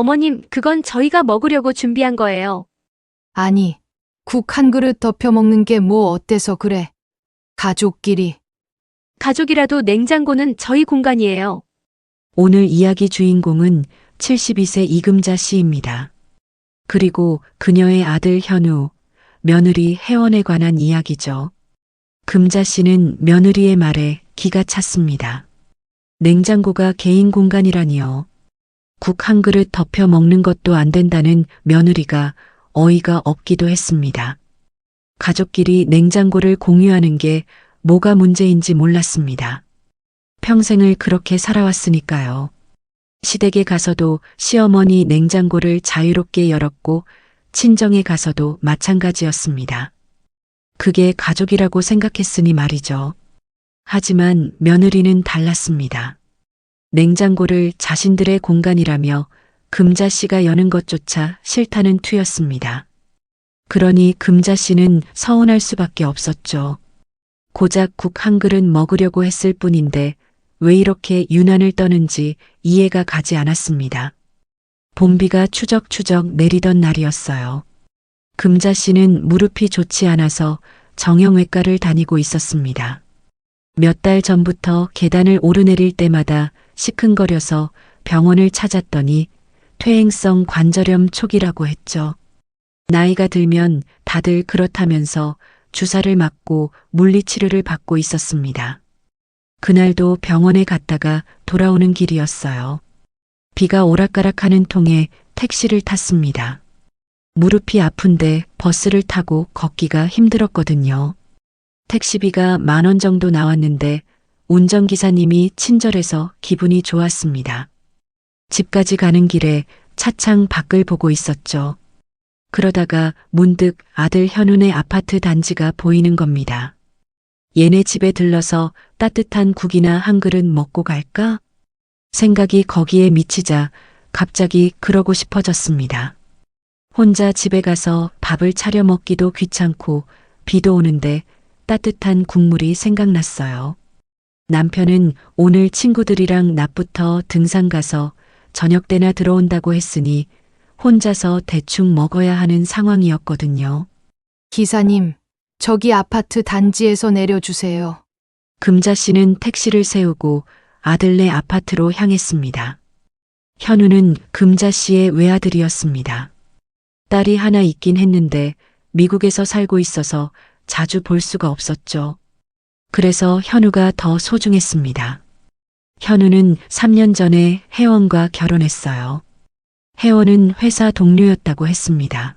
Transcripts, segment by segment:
어머님, 그건 저희가 먹으려고 준비한 거예요. 아니, 국 한 그릇 덮여 먹는 게 뭐 어때서 그래? 가족끼리. 가족이라도 냉장고는 저희 공간이에요. 오늘 이야기 주인공은 72세 이금자 씨입니다. 그리고 그녀의 아들 현우, 며느리 혜원에 관한 이야기죠. 금자 씨는 며느리의 말에 기가 찼습니다. 냉장고가 개인 공간이라니요. 국 한 그릇 덮여 먹는 것도 안 된다는 며느리가 어이가 없기도 했습니다. 가족끼리 냉장고를 공유하는 게 뭐가 문제인지 몰랐습니다. 평생을 그렇게 살아왔으니까요. 시댁에 가서도 시어머니 냉장고를 자유롭게 열었고 친정에 가서도 마찬가지였습니다. 그게 가족이라고 생각했으니 말이죠. 하지만 며느리는 달랐습니다. 냉장고를 자신들의 공간이라며 금자 씨가 여는 것조차 싫다는 투였습니다. 그러니 금자 씨는 서운할 수밖에 없었죠. 고작 국 한 그릇 먹으려고 했을 뿐인데 왜 이렇게 유난을 떠는지 이해가 가지 않았습니다. 봄비가 추적추적 내리던 날이었어요. 금자 씨는 무릎이 좋지 않아서 정형외과를 다니고 있었습니다. 몇 달 전부터 계단을 오르내릴 때마다 시큰거려서 병원을 찾았더니 퇴행성 관절염 초기라고 했죠. 나이가 들면 다들 그렇다면서 주사를 맞고 물리치료를 받고 있었습니다. 그날도 병원에 갔다가 돌아오는 길이었어요. 비가 오락가락하는 통에 택시를 탔습니다. 무릎이 아픈데 버스를 타고 걷기가 힘들었거든요. 택시비가 10,000원 정도 나왔는데 운전기사님이 친절해서 기분이 좋았습니다. 집까지 가는 길에 차창 밖을 보고 있었죠. 그러다가 문득 아들 현훈의 아파트 단지가 보이는 겁니다. 얘네 집에 들러서 따뜻한 국이나 한 그릇 먹고 갈까? 생각이 거기에 미치자 갑자기 그러고 싶어졌습니다. 혼자 집에 가서 밥을 차려 먹기도 귀찮고 비도 오는데 따뜻한 국물이 생각났어요. 남편은 오늘 친구들이랑 낮부터 등산 가서 저녁 때나 들어온다고 했으니 혼자서 대충 먹어야 하는 상황이었거든요. 기사님, 저기 아파트 단지에서 내려주세요. 금자 씨는 택시를 세우고 아들네 아파트로 향했습니다. 현우는 금자 씨의 외아들이었습니다. 딸이 하나 있긴 했는데 미국에서 살고 있어서 자주 볼 수가 없었죠. 그래서 현우가 더 소중했습니다. 현우는 3년 전에 혜원과 결혼했어요. 혜원은 회사 동료였다고 했습니다.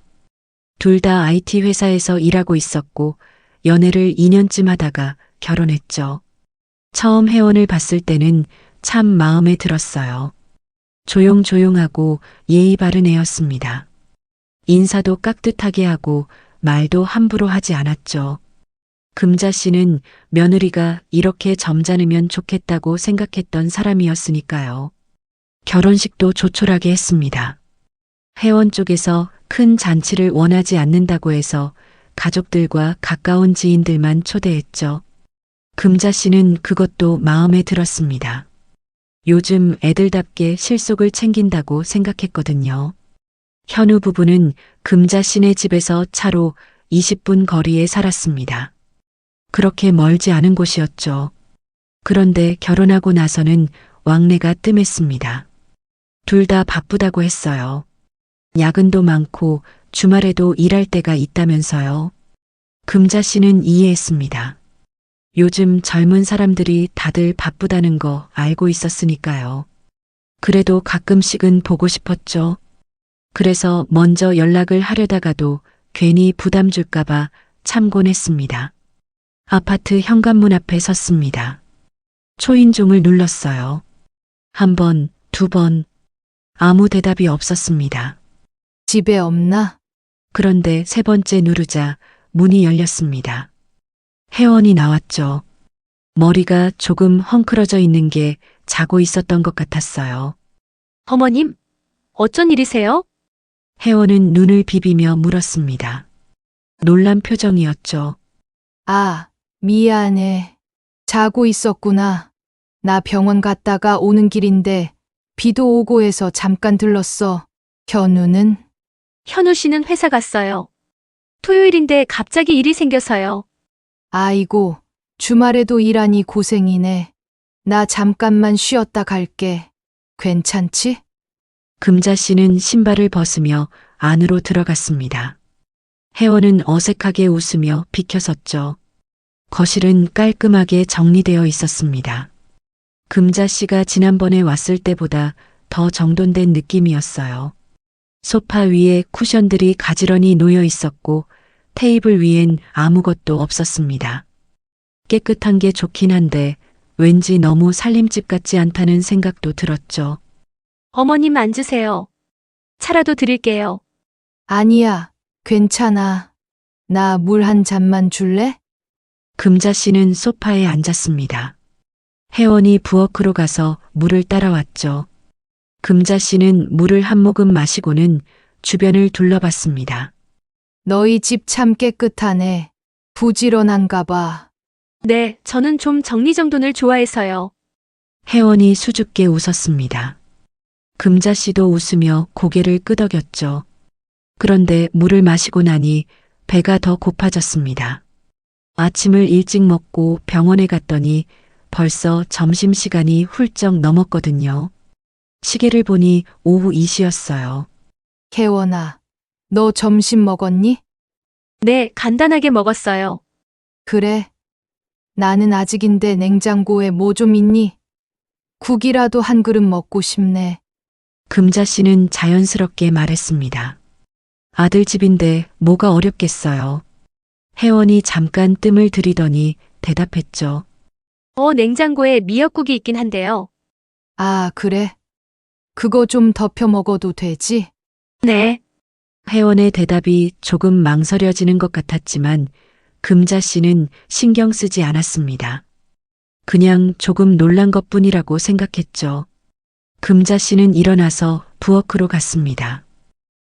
둘 다 IT 회사에서 일하고 있었고 연애를 2년쯤 하다가 결혼했죠. 처음 혜원을 봤을 때는 참 마음에 들었어요. 조용조용하고 예의 바른 애였습니다. 인사도 깍듯하게 하고 말도 함부로 하지 않았죠. 금자 씨는 며느리가 이렇게 점잖으면 좋겠다고 생각했던 사람이었으니까요. 결혼식도 조촐하게 했습니다. 혜원 쪽에서 큰 잔치를 원하지 않는다고 해서 가족들과 가까운 지인들만 초대했죠. 금자 씨는 그것도 마음에 들었습니다. 요즘 애들답게 실속을 챙긴다고 생각했거든요. 현우 부부는 금자 씨네 집에서 차로 20분 거리에 살았습니다. 그렇게 멀지 않은 곳이었죠. 그런데 결혼하고 나서는 왕래가 뜸했습니다. 둘 다 바쁘다고 했어요. 야근도 많고 주말에도 일할 때가 있다면서요. 금자 씨는 이해했습니다. 요즘 젊은 사람들이 다들 바쁘다는 거 알고 있었으니까요. 그래도 가끔씩은 보고 싶었죠. 그래서 먼저 연락을 하려다가도 괜히 부담 줄까봐 참곤했습니다. 아파트 현관문 앞에 섰습니다. 초인종을 눌렀어요. 1번, 2번. 아무 대답이 없었습니다. 집에 없나? 그런데 3번째 누르자 문이 열렸습니다. 혜원이 나왔죠. 머리가 조금 헝클어져 있는 게 자고 있었던 것 같았어요. 어머님, 어쩐 일이세요? 혜원은 눈을 비비며 물었습니다. 놀란 표정이었죠. 아, 미안해. 자고 있었구나. 나 병원 갔다가 오는 길인데 비도 오고 해서 잠깐 들렀어. 현우는? 현우 씨는 회사 갔어요. 토요일인데 갑자기 일이 생겨서요. 아이고, 주말에도 일하니 고생이네. 나 잠깐만 쉬었다 갈게. 괜찮지? 금자 씨는 신발을 벗으며 안으로 들어갔습니다. 혜원은 어색하게 웃으며 비켜섰죠. 거실은 깔끔하게 정리되어 있었습니다. 금자 씨가 지난번에 왔을 때보다 더 정돈된 느낌이었어요. 소파 위에 쿠션들이 가지런히 놓여 있었고 테이블 위엔 아무것도 없었습니다. 깨끗한 게 좋긴 한데 왠지 너무 살림집 같지 않다는 생각도 들었죠. 어머님 앉으세요. 차라도 드릴게요. 아니야, 괜찮아. 나 물 한 잔만 줄래? 금자 씨는 소파에 앉았습니다. 혜원이 부엌으로 가서 물을 따라왔죠. 금자 씨는 물을 한 모금 마시고는 주변을 둘러봤습니다. 너희 집 참 깨끗하네. 부지런한가 봐. 네, 저는 좀 정리정돈을 좋아해서요. 혜원이 수줍게 웃었습니다. 금자 씨도 웃으며 고개를 끄덕였죠. 그런데 물을 마시고 나니 배가 더 고파졌습니다. 아침을 일찍 먹고 병원에 갔더니 벌써 점심시간이 훌쩍 넘었거든요. 시계를 보니 오후 2시였어요. 혜원아, 너 점심 먹었니? 네, 간단하게 먹었어요. 그래. 나는 아직인데 냉장고에 뭐 좀 있니? 국이라도 한 그릇 먹고 싶네. 금자 씨는 자연스럽게 말했습니다. 아들 집인데 뭐가 어렵겠어요. 혜원이 잠깐 뜸을 들이더니 대답했죠. 냉장고에 미역국이 있긴 한데요. 아, 그래? 그거 좀 덮여 먹어도 되지? 네, 혜원의 대답이 조금 망설여지는 것 같았지만 금자 씨는 신경 쓰지 않았습니다. 그냥 조금 놀란 것뿐이라고 생각했죠. 금자 씨는 일어나서 부엌으로 갔습니다.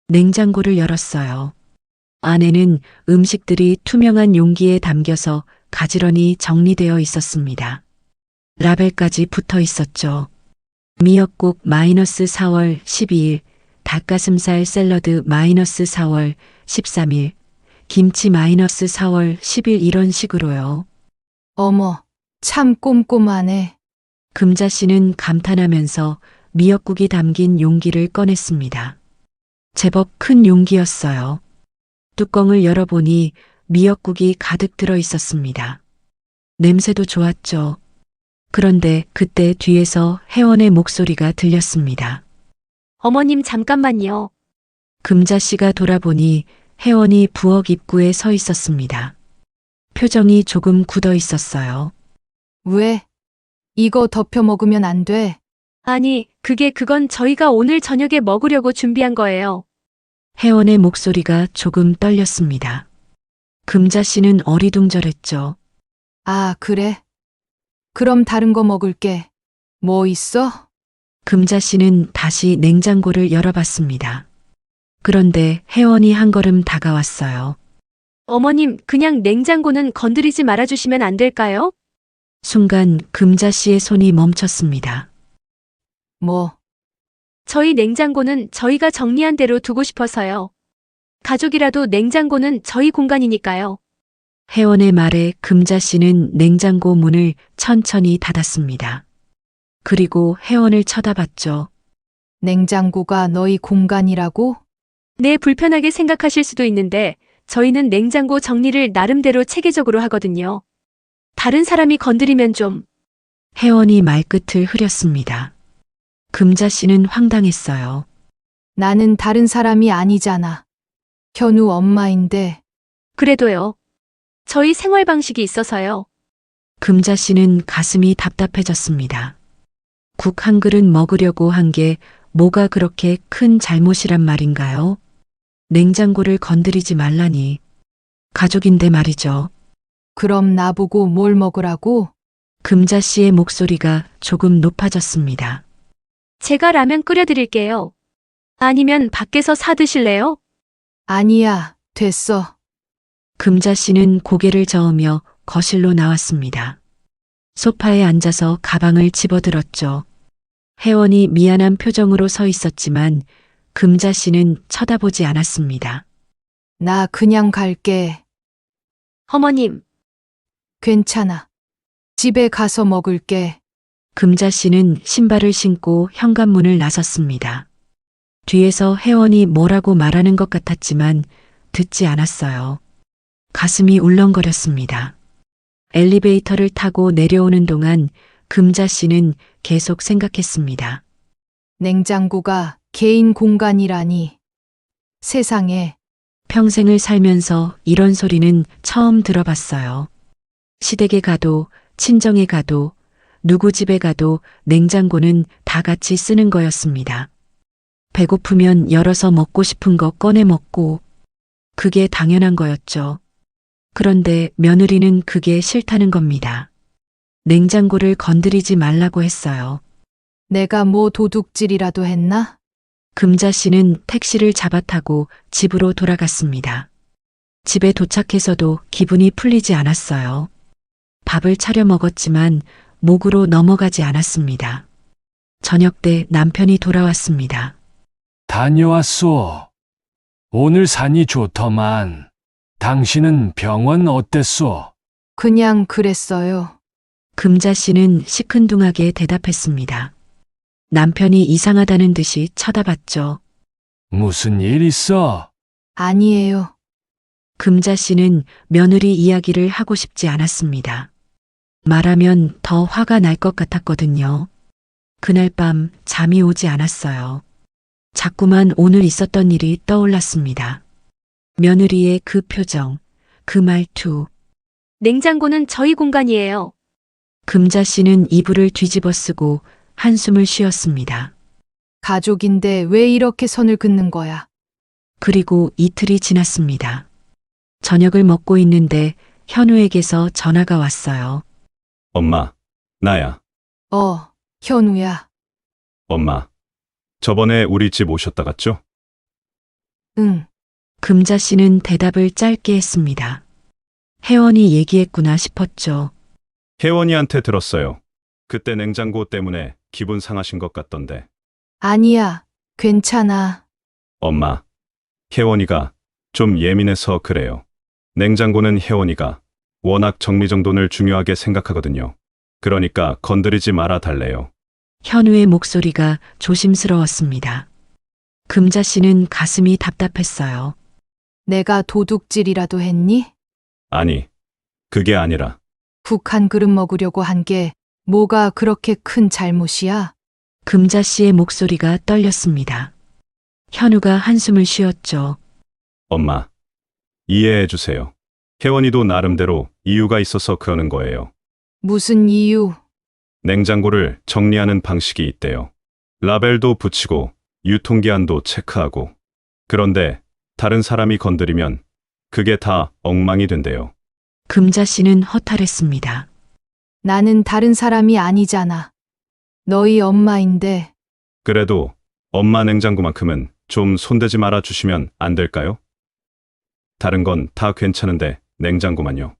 냉장고를 열었어요. 안에는 음식들이 투명한 용기에 담겨서 가지런히 정리되어 있었습니다. 라벨까지 붙어 있었죠. 미역국 -4월 12일, 닭가슴살 샐러드 -4월 13일, 김치 -4월 10일 이런 식으로요. 어머, 참 꼼꼼하네. 금자 씨는 감탄하면서 미역국이 담긴 용기를 꺼냈습니다. 제법 큰 용기였어요. 뚜껑을 열어보니 미역국이 가득 들어 있었습니다. 냄새도 좋았죠. 그런데 그때 뒤에서 혜원의 목소리가 들렸습니다. 어머님 잠깐만요. 금자 씨가 돌아보니 혜원이 부엌 입구에 서 있었습니다. 표정이 조금 굳어 있었어요. 왜? 이거 덮여 먹으면 안 돼. 아니, 그건 저희가 오늘 저녁에 먹으려고 준비한 거예요. 혜원의 목소리가 조금 떨렸습니다. 금자 씨는 어리둥절했죠. 아, 그래? 그럼 다른 거 먹을게. 뭐 있어? 금자 씨는 다시 냉장고를 열어봤습니다. 그런데 혜원이 한 걸음 다가왔어요. 어머님, 그냥 냉장고는 건드리지 말아주시면 안 될까요? 순간 금자 씨의 손이 멈췄습니다. 뭐, 저희 냉장고는 저희가 정리한 대로 두고 싶어서요. 가족이라도 냉장고는 저희 공간이니까요. 혜원의 말에 금자 씨는 냉장고 문을 천천히 닫았습니다. 그리고 혜원을 쳐다봤죠. 냉장고가 너희 공간이라고? 네, 불편하게 생각하실 수도 있는데 저희는 냉장고 정리를 나름대로 체계적으로 하거든요. 다른 사람이 건드리면 좀. 혜원이 말끝을 흐렸습니다. 금자 씨는 황당했어요. 나는 다른 사람이 아니잖아. 현우 엄마인데. 그래도요. 저희 생활 방식이 있어서요. 금자 씨는 가슴이 답답해졌습니다. 국 한 그릇 먹으려고 한 게 뭐가 그렇게 큰 잘못이란 말인가요? 냉장고를 건드리지 말라니. 가족인데 말이죠. 그럼 나보고 뭘 먹으라고? 금자 씨의 목소리가 조금 높아졌습니다. 제가 라면 끓여드릴게요. 아니면 밖에서 사 드실래요? 아니야, 됐어. 금자 씨는 고개를 저으며 거실로 나왔습니다. 소파에 앉아서 가방을 집어들었죠. 혜원이 미안한 표정으로 서 있었지만 금자 씨는 쳐다보지 않았습니다. 나 그냥 갈게. 어머님, 괜찮아. 집에 가서 먹을게. 금자 씨는 신발을 신고 현관문을 나섰습니다. 뒤에서 혜원이 뭐라고 말하는 것 같았지만 듣지 않았어요. 가슴이 울렁거렸습니다. 엘리베이터를 타고 내려오는 동안 금자 씨는 계속 생각했습니다. 냉장고가 개인 공간이라니. 세상에. 평생을 살면서 이런 소리는 처음 들어봤어요. 시댁에 가도, 친정에 가도, 누구 집에 가도 냉장고는 다 같이 쓰는 거였습니다. 배고프면 열어서 먹고 싶은 거 꺼내 먹고, 그게 당연한 거였죠. 그런데 며느리는 그게 싫다는 겁니다. 냉장고를 건드리지 말라고 했어요. 내가 뭐 도둑질이라도 했나? 금자 씨는 택시를 잡아타고 집으로 돌아갔습니다. 집에 도착해서도 기분이 풀리지 않았어요. 밥을 차려 먹었지만 목으로 넘어가지 않았습니다. 저녁 때 남편이 돌아왔습니다. 다녀왔소. 오늘 산이 좋더만. 당신은 병원 어땠소? 그냥 그랬어요. 금자 씨는 시큰둥하게 대답했습니다. 남편이 이상하다는 듯이 쳐다봤죠. 무슨 일 있어? 아니에요. 금자 씨는 며느리 이야기를 하고 싶지 않았습니다. 말하면 더 화가 날 것 같았거든요. 그날 밤 잠이 오지 않았어요. 자꾸만 오늘 있었던 일이 떠올랐습니다. 며느리의 그 표정, 그 말투. 냉장고는 저희 공간이에요. 금자 씨는 이불을 뒤집어 쓰고 한숨을 쉬었습니다. 가족인데 왜 이렇게 선을 긋는 거야? 그리고 이틀이 지났습니다. 저녁을 먹고 있는데 현우에게서 전화가 왔어요. 엄마, 나야. 현우야. 엄마, 저번에 우리 집 오셨다 갔죠? 응. 금자 씨는 대답을 짧게 했습니다. 혜원이 얘기했구나 싶었죠. 혜원이한테 들었어요. 그때 냉장고 때문에 기분 상하신 것 같던데. 아니야. 괜찮아. 엄마, 혜원이가 좀 예민해서 그래요. 냉장고는 혜원이가 워낙 정리정돈을 중요하게 생각하거든요. 그러니까 건드리지 말아 달래요. 현우의 목소리가 조심스러웠습니다. 금자 씨는 가슴이 답답했어요. 내가 도둑질이라도 했니? 아니, 그게 아니라 국 한 그릇 먹으려고 한 게 뭐가 그렇게 큰 잘못이야? 금자 씨의 목소리가 떨렸습니다. 현우가 한숨을 쉬었죠. 엄마, 이해해 주세요. 혜원이도 나름대로 이유가 있어서 그러는 거예요. 무슨 이유? 냉장고를 정리하는 방식이 있대요. 라벨도 붙이고 유통기한도 체크하고. 그런데 다른 사람이 건드리면 그게 다 엉망이 된대요. 금자 씨는 허탈했습니다. 나는 다른 사람이 아니잖아. 너희 엄마인데. 그래도 엄마 냉장고만큼은 좀 손대지 말아 주시면 안 될까요? 다른 건 다 괜찮은데 냉장고만요.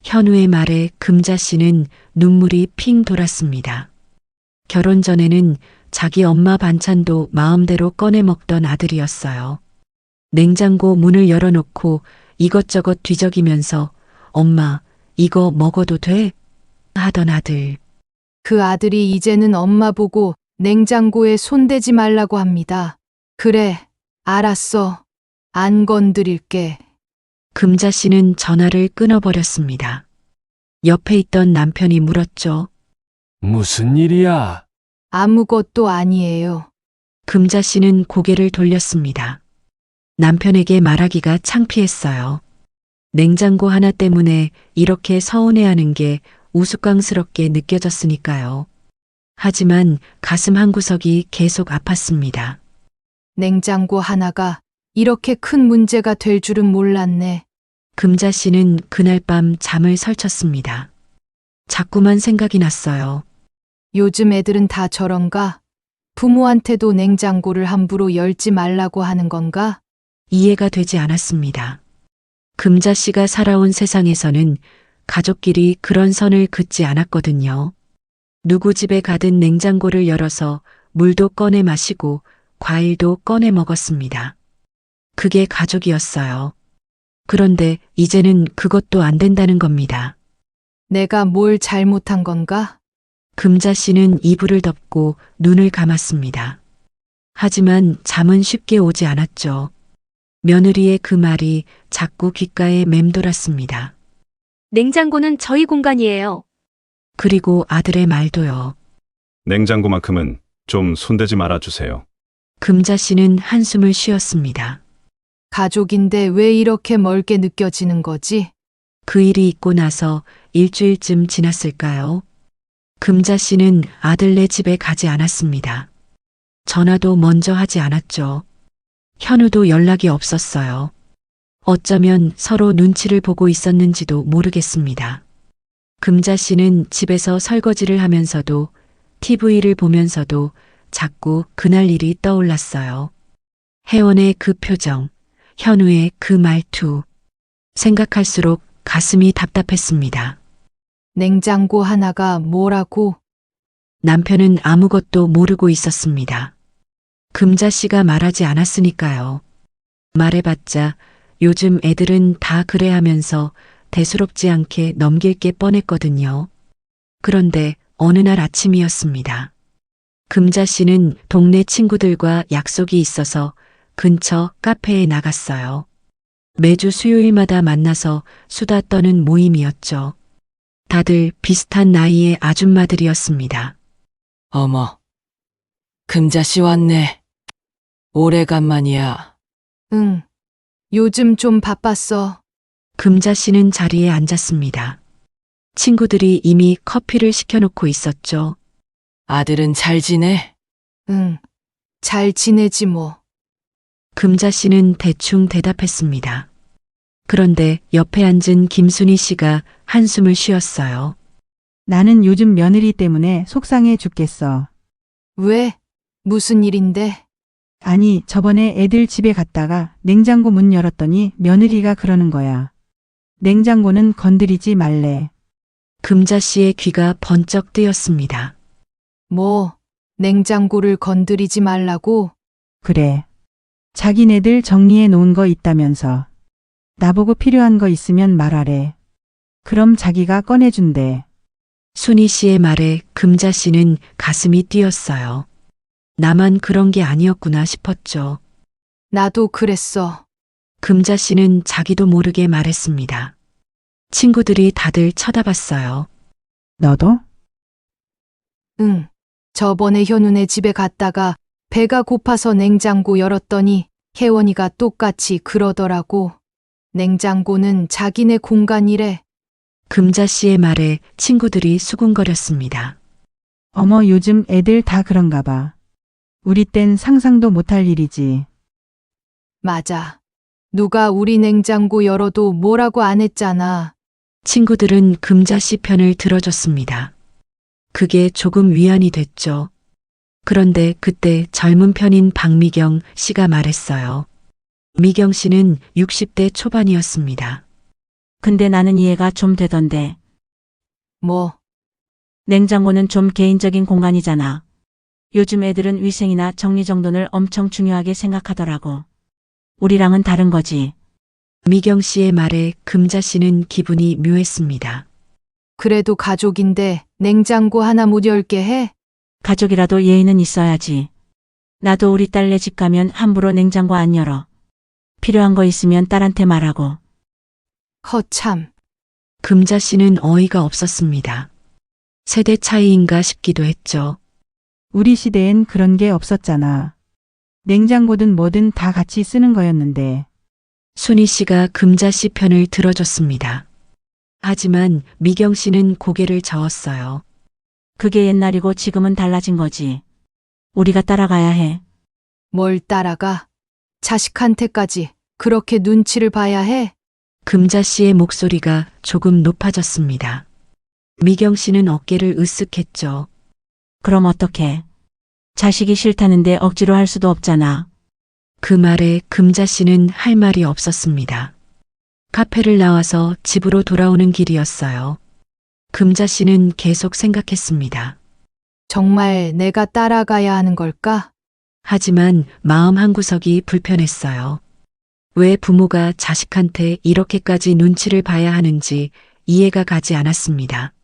현우의 말에 금자 씨는 눈물이 핑 돌았습니다. 결혼 전에는 자기 엄마 반찬도 마음대로 꺼내 먹던 아들이었어요. 냉장고 문을 열어놓고 이것저것 뒤적이면서 엄마, 이거 먹어도 돼? 하던 아들. 그 아들이 이제는 엄마 보고 냉장고에 손대지 말라고 합니다. 그래, 알았어. 안 건드릴게. 금자 씨는 전화를 끊어버렸습니다. 옆에 있던 남편이 물었죠. 무슨 일이야? 아무것도 아니에요. 금자 씨는 고개를 돌렸습니다. 남편에게 말하기가 창피했어요. 냉장고 하나 때문에 이렇게 서운해하는 게 우스꽝스럽게 느껴졌으니까요. 하지만 가슴 한구석이 계속 아팠습니다. 냉장고 하나가 이렇게 큰 문제가 될 줄은 몰랐네. 금자 씨는 그날 밤 잠을 설쳤습니다. 자꾸만 생각이 났어요. 요즘 애들은 다 저런가? 부모한테도 냉장고를 함부로 열지 말라고 하는 건가? 이해가 되지 않았습니다. 금자 씨가 살아온 세상에서는 가족끼리 그런 선을 긋지 않았거든요. 누구 집에 가든 냉장고를 열어서 물도 꺼내 마시고 과일도 꺼내 먹었습니다. 그게 가족이었어요. 그런데 이제는 그것도 안 된다는 겁니다. 내가 뭘 잘못한 건가? 금자 씨는 이불을 덮고 눈을 감았습니다. 하지만 잠은 쉽게 오지 않았죠. 며느리의 그 말이 자꾸 귓가에 맴돌았습니다. 냉장고는 저희 공간이에요. 그리고 아들의 말도요. 냉장고만큼은 좀 손대지 말아 주세요. 금자 씨는 한숨을 쉬었습니다. 가족인데 왜 이렇게 멀게 느껴지는 거지? 그 일이 있고 나서 일주일쯤 지났을까요? 금자 씨는 아들네 집에 가지 않았습니다. 전화도 먼저 하지 않았죠. 현우도 연락이 없었어요. 어쩌면 서로 눈치를 보고 있었는지도 모르겠습니다. 금자 씨는 집에서 설거지를 하면서도 TV를 보면서도 자꾸 그날 일이 떠올랐어요. 혜원의 그 표정, 현우의 그 말투. 생각할수록 가슴이 답답했습니다. 냉장고 하나가 뭐라고? 남편은 아무것도 모르고 있었습니다. 금자 씨가 말하지 않았으니까요. 말해봤자 요즘 애들은 다 그래 하면서 대수롭지 않게 넘길 게 뻔했거든요. 그런데 어느 날 아침이었습니다. 금자 씨는 동네 친구들과 약속이 있어서 근처 카페에 나갔어요. 매주 수요일마다 만나서 수다 떠는 모임이었죠. 다들 비슷한 나이의 아줌마들이었습니다. 어머, 금자씨 왔네. 오래간만이야. 응. 요즘 좀 바빴어. 금자 씨는 자리에 앉았습니다. 친구들이 이미 커피를 시켜놓고 있었죠. 아들은 잘 지내? 응. 잘 지내지 뭐. 금자 씨는 대충 대답했습니다. 그런데 옆에 앉은 김순희 씨가 한숨을 쉬었어요. 나는 요즘 며느리 때문에 속상해 죽겠어. 왜? 무슨 일인데? 아니, 저번에 애들 집에 갔다가 냉장고 문 열었더니 며느리가 그러는 거야. 냉장고는 건드리지 말래. 금자 씨의 귀가 번쩍 뜨였습니다. 뭐, 냉장고를 건드리지 말라고? 그래. 자기네들 정리해 놓은 거 있다면서. 나보고 필요한 거 있으면 말하래. 그럼 자기가 꺼내준대. 순희 씨의 말에 금자 씨는 가슴이 뛰었어요. 나만 그런 게 아니었구나 싶었죠. 나도 그랬어. 금자 씨는 자기도 모르게 말했습니다. 친구들이 다들 쳐다봤어요. 너도? 응. 저번에 현우네 집에 갔다가 배가 고파서 냉장고 열었더니 혜원이가 똑같이 그러더라고. 냉장고는 자기네 공간이래. 금자 씨의 말에 친구들이 수군거렸습니다. 어머, 요즘 애들 다 그런가 봐. 우리 땐 상상도 못할 일이지. 맞아. 누가 우리 냉장고 열어도 뭐라고 안 했잖아. 친구들은 금자 씨 편을 들어줬습니다. 그게 조금 위안이 됐죠. 그런데 그때 젊은 편인 박미경 씨가 말했어요. 미경 씨는 60대 초반이었습니다. 근데 나는 이해가 좀 되던데. 뭐, 냉장고는 좀 개인적인 공간이잖아. 요즘 애들은 위생이나 정리정돈을 엄청 중요하게 생각하더라고. 우리랑은 다른 거지. 미경 씨의 말에 금자 씨는 기분이 묘했습니다. 그래도 가족인데 냉장고 하나 못 열게 해? 가족이라도 예의는 있어야지. 나도 우리 딸네 집 가면 함부로 냉장고 안 열어. 필요한 거 있으면 딸한테 말하고. 허참. 금자 씨는 어이가 없었습니다. 세대 차이인가 싶기도 했죠. 우리 시대엔 그런 게 없었잖아. 냉장고든 뭐든 다 같이 쓰는 거였는데. 순희 씨가 금자 씨 편을 들어줬습니다. 하지만 미경 씨는 고개를 저었어요. 그게 옛날이고 지금은 달라진 거지. 우리가 따라가야 해. 뭘 따라가? 자식한테까지 그렇게 눈치를 봐야 해? 금자 씨의 목소리가 조금 높아졌습니다. 미경 씨는 어깨를 으쓱했죠. 그럼 어떡해. 자식이 싫다는데 억지로 할 수도 없잖아. 그 말에 금자 씨는 할 말이 없었습니다. 카페를 나와서 집으로 돌아오는 길이었어요. 금자 씨는 계속 생각했습니다. 정말 내가 따라가야 하는 걸까? 하지만 마음 한구석이 불편했어요. 왜 부모가 자식한테 이렇게까지 눈치를 봐야 하는지 이해가 가지 않았습니다.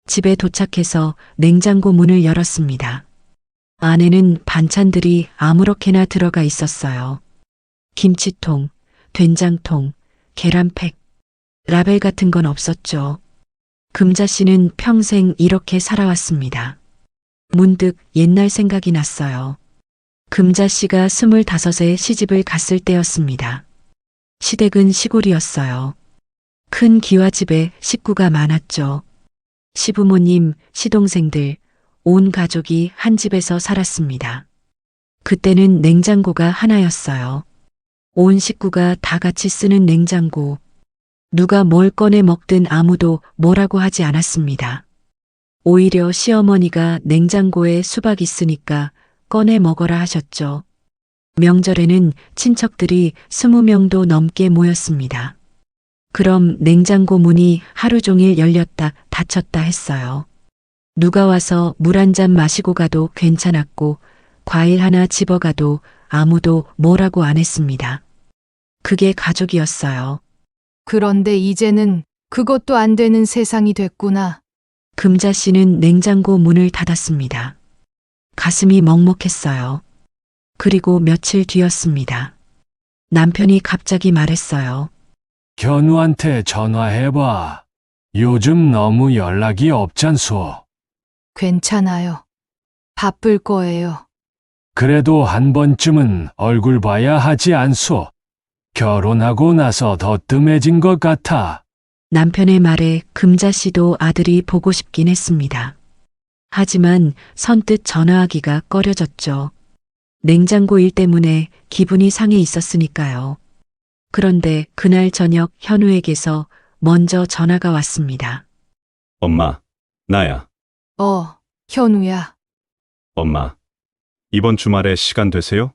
집에 도착해서 냉장고 문을 열었습니다. 안에는 반찬들이 아무렇게나 들어가 있었어요. 김치통, 된장통, 계란팩, 라벨 같은 건 없었죠. 금자 씨는 평생 이렇게 살아왔습니다. 문득 옛날 생각이 났어요. 금자 씨가 25에 시집을 갔을 때였습니다. 시댁은 시골이었어요. 큰 기와집에 식구가 많았죠. 시부모님, 시동생들, 온 가족이 한 집에서 살았습니다. 그때는 냉장고가 하나였어요. 온 식구가 다 같이 쓰는 냉장고. 누가 뭘 꺼내 먹든 아무도 뭐라고 하지 않았습니다. 오히려 시어머니가 냉장고에 수박 있으니까 꺼내 먹어라 하셨죠. 명절에는 친척들이 20명도 넘게 모였습니다. 그럼 냉장고 문이 하루 종일 열렸다 닫혔다 했어요. 누가 와서 물 한 잔 마시고 가도 괜찮았고 과일 하나 집어가도 아무도 뭐라고 안 했습니다. 그게 가족이었어요. 그런데 이제는 그것도 안 되는 세상이 됐구나. 금자 씨는 냉장고 문을 닫았습니다. 가슴이 먹먹했어요. 그리고 며칠 뒤였습니다. 남편이 갑자기 말했어요. 견우한테 전화해봐. 요즘 너무 연락이 없잖소. 괜찮아요. 바쁠 거예요. 그래도 한 번쯤은 얼굴 봐야 하지 않소. 결혼하고 나서 더 뜸해진 것 같아. 남편의 말에 금자 씨도 아들이 보고 싶긴 했습니다. 하지만 선뜻 전화하기가 꺼려졌죠. 냉장고 일 때문에 기분이 상해 있었으니까요. 그런데 그날 저녁 현우에게서 먼저 전화가 왔습니다. 엄마, 나야. 현우야. 엄마, 이번 주말에 시간 되세요?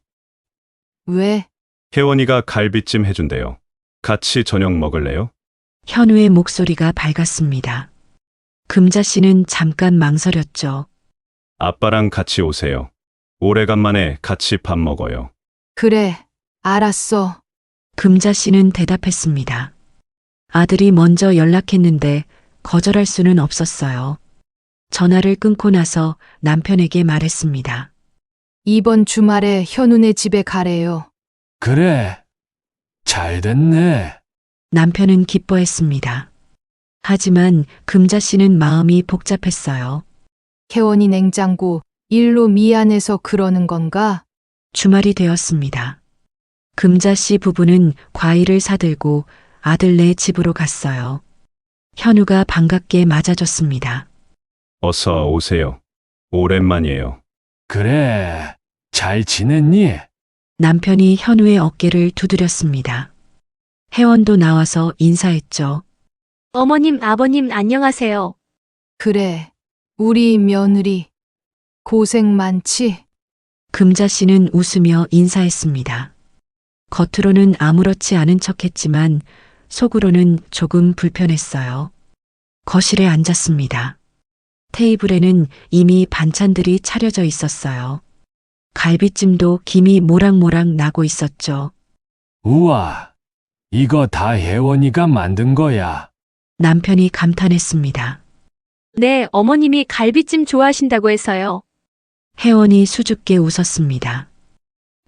왜? 혜원이가 갈비찜 해준대요. 같이 저녁 먹을래요? 현우의 목소리가 밝았습니다. 금자 씨는 잠깐 망설였죠. 아빠랑 같이 오세요. 오래간만에 같이 밥 먹어요. 그래, 알았어. 금자 씨는 대답했습니다. 아들이 먼저 연락했는데 거절할 수는 없었어요. 전화를 끊고 나서 남편에게 말했습니다. 이번 주말에 현우네 집에 가래요. 그래. 잘 됐네. 남편은 기뻐했습니다. 하지만 금자 씨는 마음이 복잡했어요. 혜원이 냉장고 일로 미안해서 그러는 건가? 주말이 되었습니다. 금자 씨 부부는 과일을 사들고 아들네 집으로 갔어요. 현우가 반갑게 맞아줬습니다. 어서 오세요. 오랜만이에요. 그래. 잘 지냈니? 남편이 현우의 어깨를 두드렸습니다. 혜원도 나와서 인사했죠. 어머님, 아버님, 안녕하세요. 그래, 우리 며느리. 고생 많지? 금자 씨는 웃으며 인사했습니다. 겉으로는 아무렇지 않은 척했지만 속으로는 조금 불편했어요. 거실에 앉았습니다. 테이블에는 이미 반찬들이 차려져 있었어요. 갈비찜도 김이 모락모락 나고 있었죠. 우와. 이거 다 혜원이가 만든 거야. 남편이 감탄했습니다. 네, 어머님이 갈비찜 좋아하신다고 해서요. 혜원이 수줍게 웃었습니다.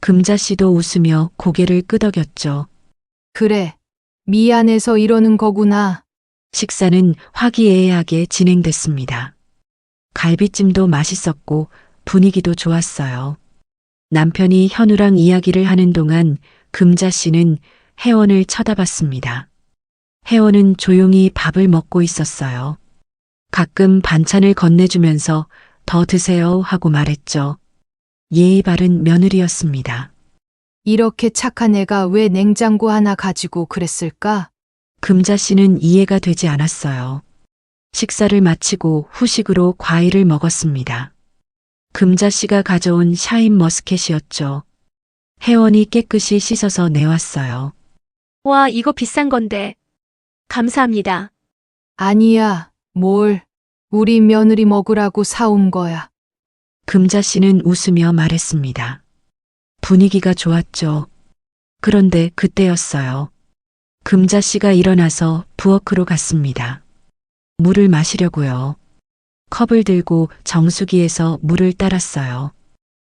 금자 씨도 웃으며 고개를 끄덕였죠. 그래, 미안해서 이러는 거구나. 식사는 화기애애하게 진행됐습니다. 갈비찜도 맛있었고 분위기도 좋았어요. 남편이 현우랑 이야기를 하는 동안 금자 씨는 혜원을 쳐다봤습니다. 혜원은 조용히 밥을 먹고 있었어요. 가끔 반찬을 건네주면서 더 드세요 하고 말했죠. 예의 바른 며느리였습니다. 이렇게 착한 애가 왜 냉장고 하나 가지고 그랬을까? 금자 씨는 이해가 되지 않았어요. 식사를 마치고 후식으로 과일을 먹었습니다. 금자 씨가 가져온 샤인 머스켓이었죠. 혜원이 깨끗이 씻어서 내왔어요. 와, 이거 비싼 건데. 감사합니다. 아니야, 뭘. 우리 며느리 먹으라고 사온 거야. 금자 씨는 웃으며 말했습니다. 분위기가 좋았죠. 그런데 그때였어요. 금자 씨가 일어나서 부엌으로 갔습니다. 물을 마시려고요. 컵을 들고 정수기에서 물을 따랐어요.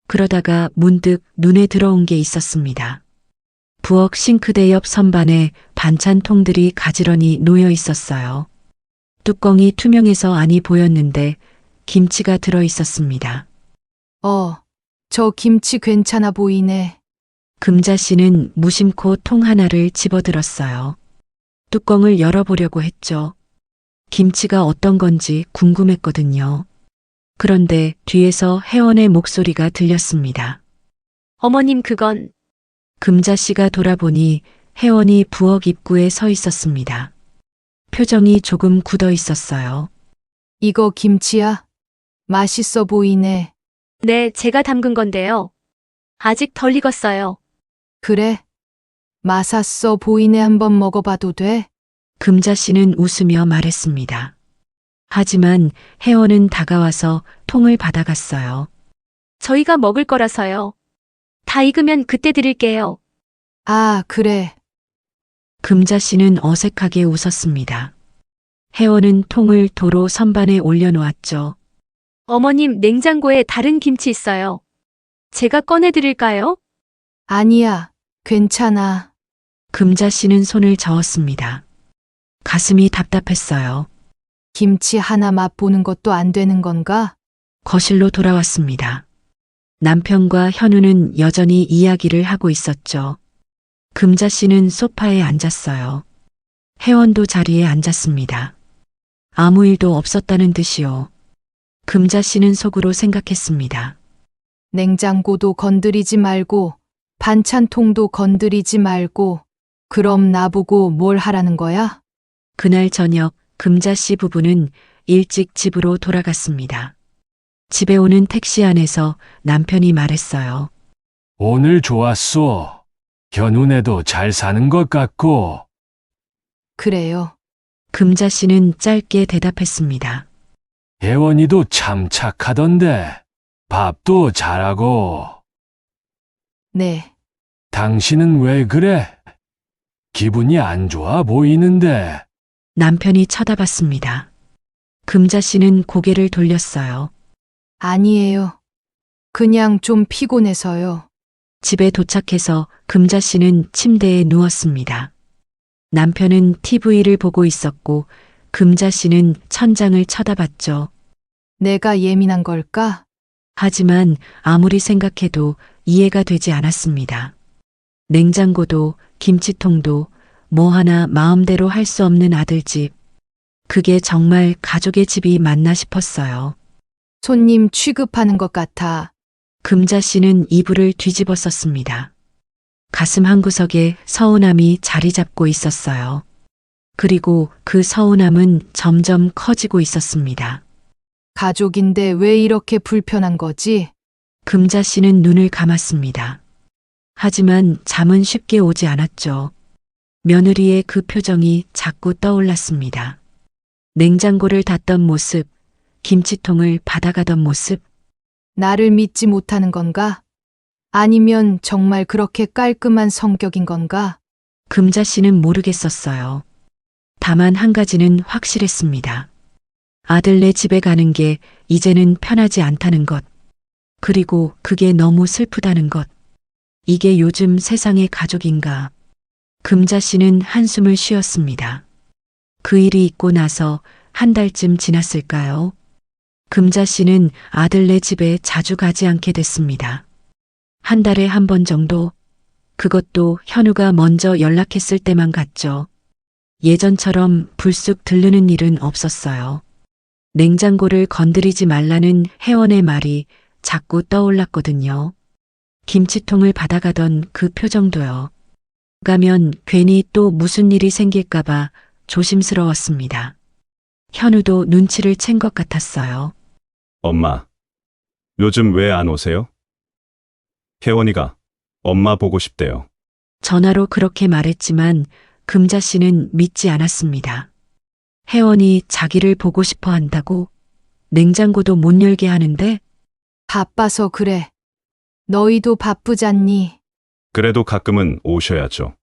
그러다가 문득 눈에 들어온 게 있었습니다. 부엌 싱크대 옆 선반에 반찬통들이 가지런히 놓여 있었어요. 뚜껑이 투명해서 안이 보였는데 김치가 들어 있었습니다. 저 김치 괜찮아 보이네. 금자 씨는 무심코 통 하나를 집어들었어요. 뚜껑을 열어보려고 했죠. 김치가 어떤 건지 궁금했거든요. 그런데 뒤에서 혜원의 목소리가 들렸습니다. 어머님, 그건 금자 씨가 돌아보니 혜원이 부엌 입구에 서 있었습니다. 표정이 조금 굳어 있었어요. 이거 김치야? 맛있어 보이네. 네, 제가 담근 건데요. 아직 덜 익었어요. 그래? 맛있어 보이네. 한번 먹어봐도 돼? 금자 씨는 웃으며 말했습니다. 하지만 혜원은 다가와서 통을 받아갔어요. 저희가 먹을 거라서요. 다 익으면 그때 드릴게요. 아, 그래. 금자 씨는 어색하게 웃었습니다. 혜원은 통을 도로 선반에 올려놓았죠. 어머님, 냉장고에 다른 김치 있어요. 제가 꺼내드릴까요? 아니야, 괜찮아. 금자 씨는 손을 저었습니다. 가슴이 답답했어요. 김치 하나 맛보는 것도 안 되는 건가? 거실로 돌아왔습니다. 남편과 현우는 여전히 이야기를 하고 있었죠. 금자 씨는 소파에 앉았어요. 혜원도 자리에 앉았습니다. 아무 일도 없었다는 듯이요. 금자 씨는 속으로 생각했습니다. 냉장고도 건드리지 말고, 반찬통도 건드리지 말고, 그럼 나보고 뭘 하라는 거야? 그날 저녁 금자 씨 부부는 일찍 집으로 돌아갔습니다. 집에 오는 택시 안에서 남편이 말했어요. 오늘 좋았소. 현우네도 잘 사는 것 같고. 그래요. 금자 씨는 짧게 대답했습니다. 혜원이도 참 착하던데. 밥도 잘하고. 네. 당신은 왜 그래? 기분이 안 좋아 보이는데. 남편이 쳐다봤습니다. 금자 씨는 고개를 돌렸어요. 아니에요. 그냥 좀 피곤해서요. 집에 도착해서 금자 씨는 침대에 누웠습니다. 남편은 TV를 보고 있었고 금자 씨는 천장을 쳐다봤죠. 내가 예민한 걸까? 하지만 아무리 생각해도 이해가 되지 않았습니다. 냉장고도 김치통도 뭐 하나 마음대로 할 수 없는 아들집. 그게 정말 가족의 집이 맞나 싶었어요. 손님 취급하는 것 같아. 금자 씨는 이불을 뒤집어 썼습니다. 가슴 한구석에 서운함이 자리 잡고 있었어요. 그리고 그 서운함은 점점 커지고 있었습니다. 가족인데 왜 이렇게 불편한 거지? 금자 씨는 눈을 감았습니다. 하지만 잠은 쉽게 오지 않았죠. 며느리의 그 표정이 자꾸 떠올랐습니다. 냉장고를 닫던 모습, 김치통을 받아가던 모습, 나를 믿지 못하는 건가? 아니면 정말 그렇게 깔끔한 성격인 건가? 금자 씨는 모르겠었어요. 다만 한 가지는 확실했습니다. 아들네 집에 가는 게 이제는 편하지 않다는 것. 그리고 그게 너무 슬프다는 것. 이게 요즘 세상의 가족인가. 금자 씨는 한숨을 쉬었습니다. 그 일이 있고 나서 한 달쯤 지났을까요? 금자 씨는 아들네 집에 자주 가지 않게 됐습니다. 한 달에 한 번 정도? 그것도 현우가 먼저 연락했을 때만 갔죠. 예전처럼 불쑥 들르는 일은 없었어요. 냉장고를 건드리지 말라는 혜원의 말이 자꾸 떠올랐거든요. 김치통을 받아가던 그 표정도요. 가면 괜히 또 무슨 일이 생길까봐 조심스러웠습니다. 현우도 눈치를 챈 것 같았어요. 엄마, 요즘 왜 안 오세요? 혜원이가 엄마 보고 싶대요. 전화로 그렇게 말했지만 금자 씨는 믿지 않았습니다. 혜원이 자기를 보고 싶어 한다고? 냉장고도 못 열게 하는데? 바빠서 그래. 너희도 바쁘잖니? 그래도 가끔은 오셔야죠.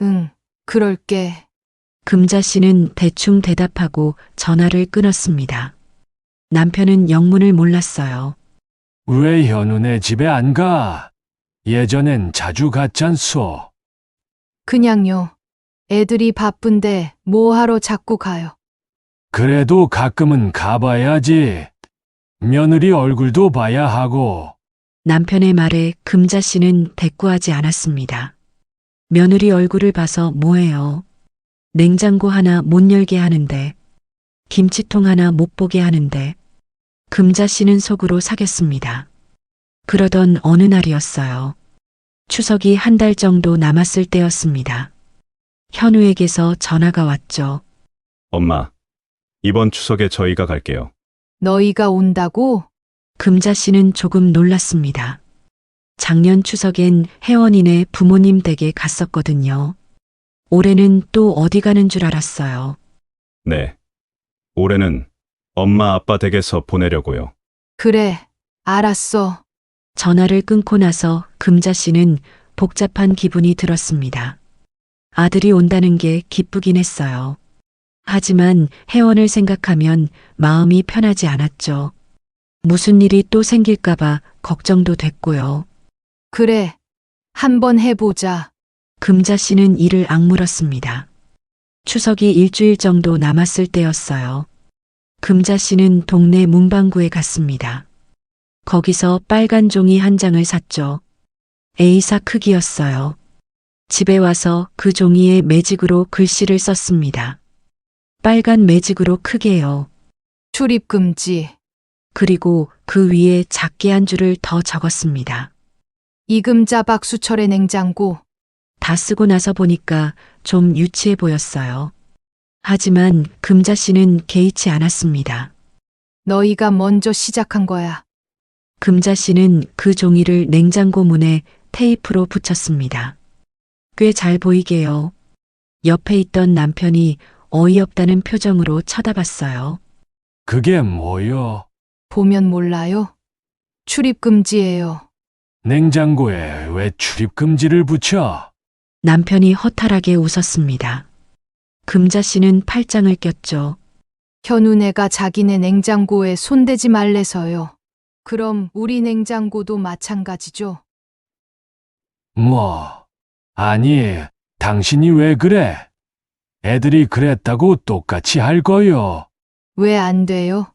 응, 그럴게. 금자 씨는 대충 대답하고 전화를 끊었습니다. 남편은 영문을 몰랐어요. 왜 현우네 집에 안 가? 예전엔 자주 갔잖소. 그냥요. 애들이 바쁜데 뭐하러 자꾸 가요? 그래도 가끔은 가봐야지. 며느리 얼굴도 봐야 하고. 남편의 말에 금자 씨는 대꾸하지 않았습니다. 며느리 얼굴을 봐서 뭐해요? 냉장고 하나 못 열게 하는데, 김치통 하나 못 보게 하는데, 금자 씨는 속으로 사겼습니다. 그러던 어느 날이었어요. 추석이 한 달 정도 남았을 때였습니다. 현우에게서 전화가 왔죠. 엄마, 이번 추석에 저희가 갈게요. 너희가 온다고? 금자 씨는 조금 놀랐습니다. 작년 추석엔 혜원이네 부모님 댁에 갔었거든요. 올해는 또 어디 가는 줄 알았어요. 네. 올해는 엄마 아빠 댁에서 보내려고요. 그래, 알았어. 전화를 끊고 나서 금자 씨는 복잡한 기분이 들었습니다. 아들이 온다는 게 기쁘긴 했어요. 하지만 혜원을 생각하면 마음이 편하지 않았죠. 무슨 일이 또 생길까봐 걱정도 됐고요. 그래, 한번 해보자. 금자 씨는 이를 악물었습니다. 추석이 일주일 정도 남았을 때였어요. 금자 씨는 동네 문방구에 갔습니다. 거기서 빨간 종이 한 장을 샀죠. A사 크기였어요. 집에 와서 그 종이에 매직으로 글씨를 썼습니다. 빨간 매직으로 크게요. 출입 금지. 그리고 그 위에 작게 한 줄을 더 적었습니다. 이금자 박수철의 냉장고. 다 쓰고 나서 보니까 좀 유치해 보였어요. 하지만 금자 씨는 개의치 않았습니다. 너희가 먼저 시작한 거야. 금자 씨는 그 종이를 냉장고 문에 테이프로 붙였습니다. 꽤 잘 보이게요. 옆에 있던 남편이 어이없다는 표정으로 쳐다봤어요. 그게 뭐요? 보면 몰라요? 출입 금지예요. 냉장고에 왜 출입 금지를 붙여? 남편이 허탈하게 웃었습니다. 금자 씨는 팔짱을 꼈죠. 현우네가 자기네 냉장고에 손대지 말래서요. 그럼 우리 냉장고도 마찬가지죠. 아니, 당신이 왜 그래? 애들이 그랬다고 똑같이 할 거요. 왜 안 돼요?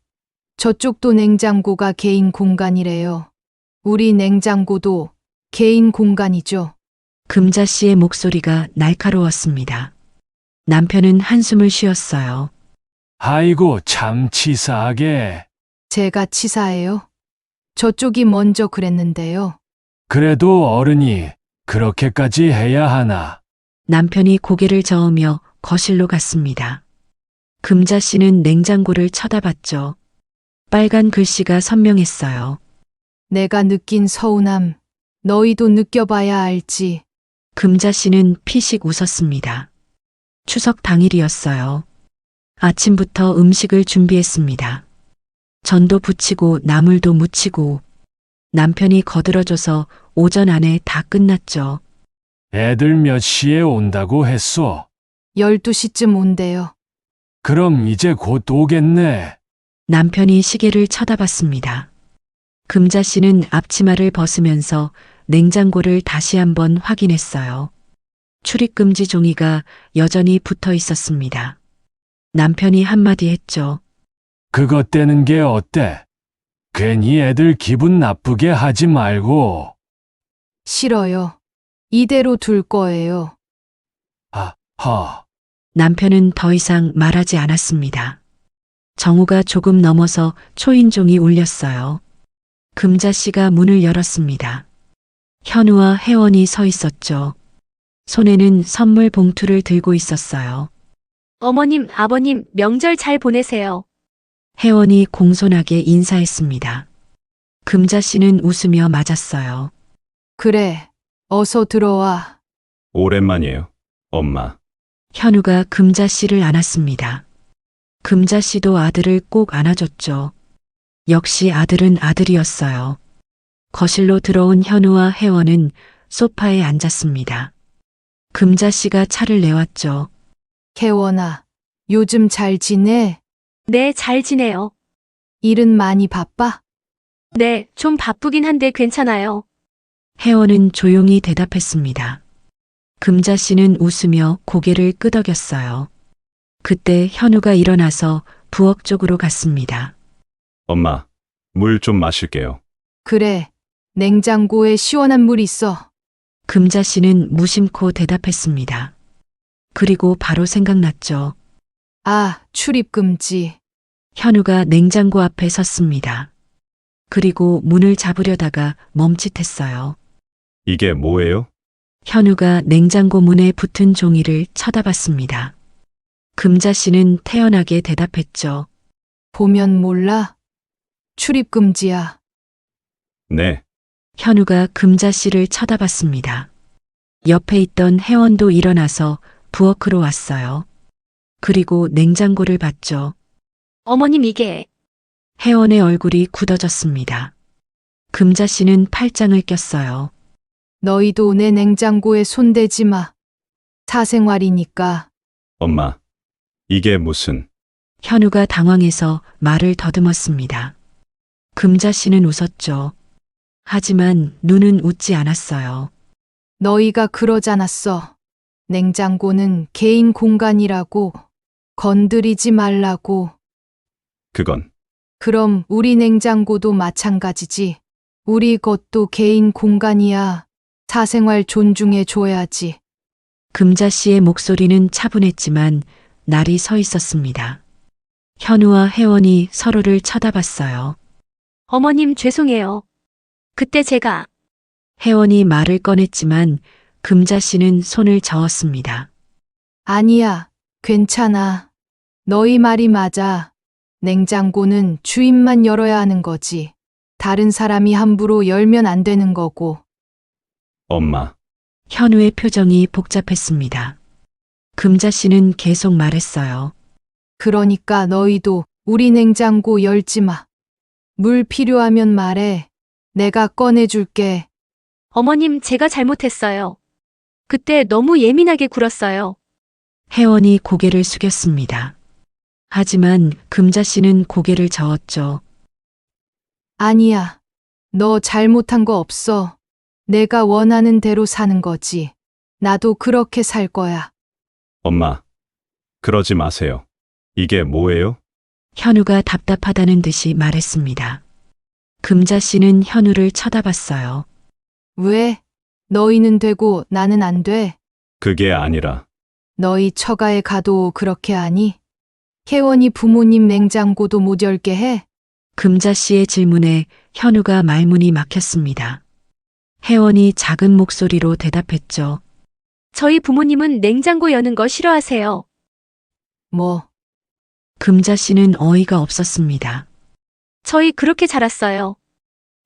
저쪽도 냉장고가 개인 공간이래요. 우리 냉장고도 개인 공간이죠. 금자 씨의 목소리가 날카로웠습니다. 남편은 한숨을 쉬었어요. 아이고, 참 치사하게. 제가 치사해요? 저쪽이 먼저 그랬는데요. 그래도 어른이 그렇게까지 해야 하나? 남편이 고개를 저으며 거실로 갔습니다. 금자 씨는 냉장고를 쳐다봤죠. 빨간 글씨가 선명했어요. 내가 느낀 서운함, 너희도 느껴봐야 알지. 금자 씨는 피식 웃었습니다. 추석 당일이었어요. 아침부터 음식을 준비했습니다. 전도 부치고 나물도 무치고 남편이 거들어줘서 오전 안에 다 끝났죠. 애들 몇 시에 온다고 했소? 12시쯤 온대요. 그럼 이제 곧 오겠네. 남편이 시계를 쳐다봤습니다. 금자 씨는 앞치마를 벗으면서 냉장고를 다시 한번 확인했어요. 출입금지 종이가 여전히 붙어 있었습니다. 남편이 한마디 했죠. 그것 떼는 게 어때? 괜히 애들 기분 나쁘게 하지 말고. 싫어요. 이대로 둘 거예요. 남편은 더 이상 말하지 않았습니다. 정오가 조금 넘어서 초인종이 울렸어요. 금자 씨가 문을 열었습니다. 현우와 혜원이 서 있었죠. 손에는 선물 봉투를 들고 있었어요. 어머님, 아버님, 명절 잘 보내세요. 혜원이 공손하게 인사했습니다. 금자 씨는 웃으며 맞았어요. 그래, 어서 들어와. 오랜만이에요, 엄마. 현우가 금자 씨를 안았습니다. 금자 씨도 아들을 꼭 안아줬죠. 역시 아들은 아들이었어요. 거실로 들어온 현우와 혜원은 소파에 앉았습니다. 금자 씨가 차를 내왔죠. 혜원아, 요즘 잘 지내? 네, 잘 지내요. 일은 많이 바빠? 네, 좀 바쁘긴 한데 괜찮아요. 혜원은 조용히 대답했습니다. 금자 씨는 웃으며 고개를 끄덕였어요. 그때 현우가 일어나서 부엌 쪽으로 갔습니다. 엄마, 물 좀 마실게요. 그래, 냉장고에 시원한 물 있어. 금자 씨는 무심코 대답했습니다. 그리고 바로 생각났죠. 아, 출입금지. 현우가 냉장고 앞에 섰습니다. 그리고 문을 잡으려다가 멈칫했어요. 이게 뭐예요? 현우가 냉장고 문에 붙은 종이를 쳐다봤습니다. 금자 씨는 태연하게 대답했죠. 보면 몰라? 출입금지야. 네, 현우가 금자 씨를 쳐다봤습니다. 옆에 있던 혜원도 일어나서 부엌으로 왔어요. 그리고 냉장고를 봤죠. 어머님 이게 혜원의 얼굴이 굳어졌습니다. 금자 씨는 팔짱을 꼈어요. 너희도 내 냉장고에 손대지 마. 사생활이니까. 엄마. 이게 무슨, 현우가 당황해서 말을 더듬었습니다. 금자 씨는 웃었죠. 하지만 눈은 웃지 않았어요. 너희가 그러지 않았어. 냉장고는 개인 공간이라고. 건드리지 말라고. 그건, 그럼 우리 냉장고도 마찬가지지. 우리 것도 개인 공간이야. 사생활 존중해 줘야지. 금자 씨의 목소리는 차분했지만 날이 서 있었습니다. 현우와 혜원이 서로를 쳐다봤어요. 어머님 죄송해요. 그때 제가 혜원이 말을 꺼냈지만 금자 씨는 손을 저었습니다. 아니야. 괜찮아. 너희 말이 맞아. 냉장고는 주인만 열어야 하는 거지. 다른 사람이 함부로 열면 안 되는 거고. 엄마. 현우의 표정이 복잡했습니다. 금자 씨는 계속 말했어요. 그러니까 너희도 우리 냉장고 열지 마. 물 필요하면 말해. 내가 꺼내줄게. 어머님 제가 잘못했어요. 그때 너무 예민하게 굴었어요. 혜원이 고개를 숙였습니다. 하지만 금자 씨는 고개를 저었죠. 아니야. 너 잘못한 거 없어. 내가 원하는 대로 사는 거지. 나도 그렇게 살 거야. 엄마. 그러지 마세요. 이게 뭐예요? 현우가 답답하다는 듯이 말했습니다. 금자 씨는 현우를 쳐다봤어요. 왜? 너희는 되고 나는 안 돼? 그게 아니라, 너희 처가에 가도 그렇게 하니? 혜원이 부모님 냉장고도 못 열게 해? 금자 씨의 질문에 현우가 말문이 막혔습니다. 혜원이 작은 목소리로 대답했죠. 저희 부모님은 냉장고 여는 거 싫어하세요. 뭐, 금자 씨는 어이가 없었습니다. 저희 그렇게 자랐어요.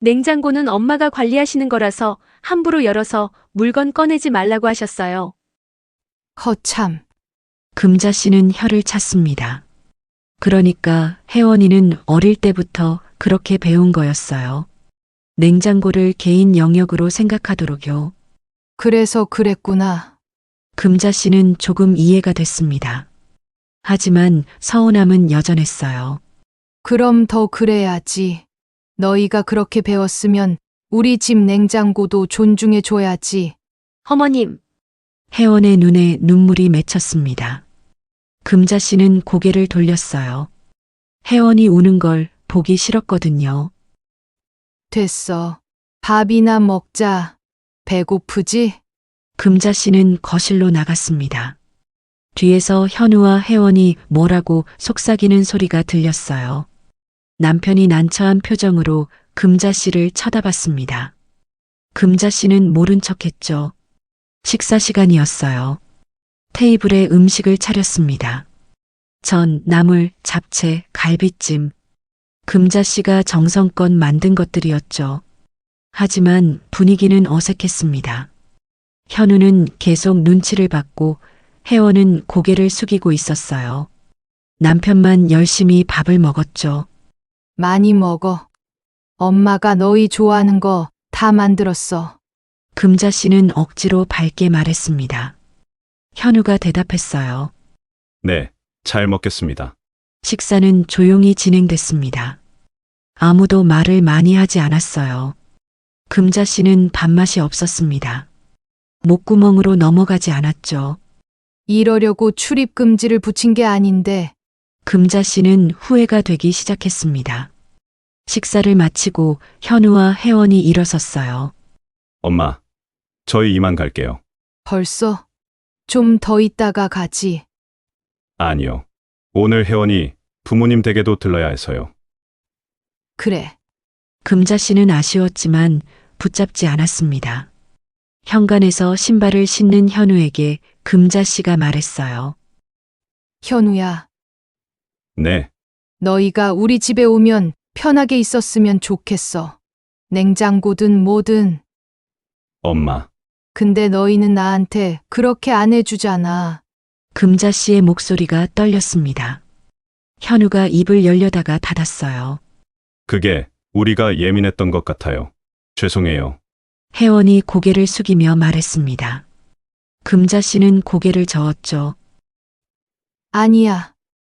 냉장고는 엄마가 관리하시는 거라서 함부로 열어서 물건 꺼내지 말라고 하셨어요. 허참. 금자 씨는 혀를 찼습니다. 그러니까 혜원이는 어릴 때부터 그렇게 배운 거였어요. 냉장고를 개인 영역으로 생각하도록요. 그래서 그랬구나. 금자 씨는 조금 이해가 됐습니다. 하지만 서운함은 여전했어요. 그럼 더 그래야지. 너희가 그렇게 배웠으면 우리 집 냉장고도 존중해 줘야지. 어머님, 혜원의 눈에 눈물이 맺혔습니다. 금자 씨는 고개를 돌렸어요. 혜원이 우는 걸 보기 싫었거든요. 됐어. 밥이나 먹자. 배고프지? 금자 씨는 거실로 나갔습니다. 뒤에서 현우와 혜원이 뭐라고 속삭이는 소리가 들렸어요. 남편이 난처한 표정으로 금자 씨를 쳐다봤습니다. 금자 씨는 모른 척했죠. 식사 시간이었어요. 테이블에 음식을 차렸습니다. 전, 나물, 잡채, 갈비찜. 금자 씨가 정성껏 만든 것들이었죠. 하지만 분위기는 어색했습니다. 현우는 계속 눈치를 받고 혜원은 고개를 숙이고 있었어요. 남편만 열심히 밥을 먹었죠. 많이 먹어. 엄마가 너희 좋아하는 거 다 만들었어. 금자 씨는 억지로 밝게 말했습니다. 현우가 대답했어요. 네, 잘 먹겠습니다. 식사는 조용히 진행됐습니다. 아무도 말을 많이 하지 않았어요. 금자 씨는 밥맛이 없었습니다. 목구멍으로 넘어가지 않았죠. 이러려고 출입 금지를 붙인 게 아닌데 금자 씨는 후회가 되기 시작했습니다. 식사를 마치고 현우와 혜원이 일어섰어요. 엄마, 저희 이만 갈게요. 벌써 좀 더 있다가 가지. 아니요. 오늘 혜원이 부모님 댁에도 들러야 해서요. 그래. 금자 씨는 아쉬웠지만 붙잡지 않았습니다. 현관에서 신발을 신는 현우에게 금자 씨가 말했어요. 현우야, 네, 너희가 우리 집에 오면 편하게 있었으면 좋겠어. 냉장고든 뭐든. 엄마. 근데 너희는 나한테 그렇게 안 해주잖아. 금자 씨의 목소리가 떨렸습니다. 현우가 입을 열려다가 닫았어요. 그게 우리가 예민했던 것 같아요. 죄송해요. 혜원이 고개를 숙이며 말했습니다. 금자 씨는 고개를 저었죠. 아니야.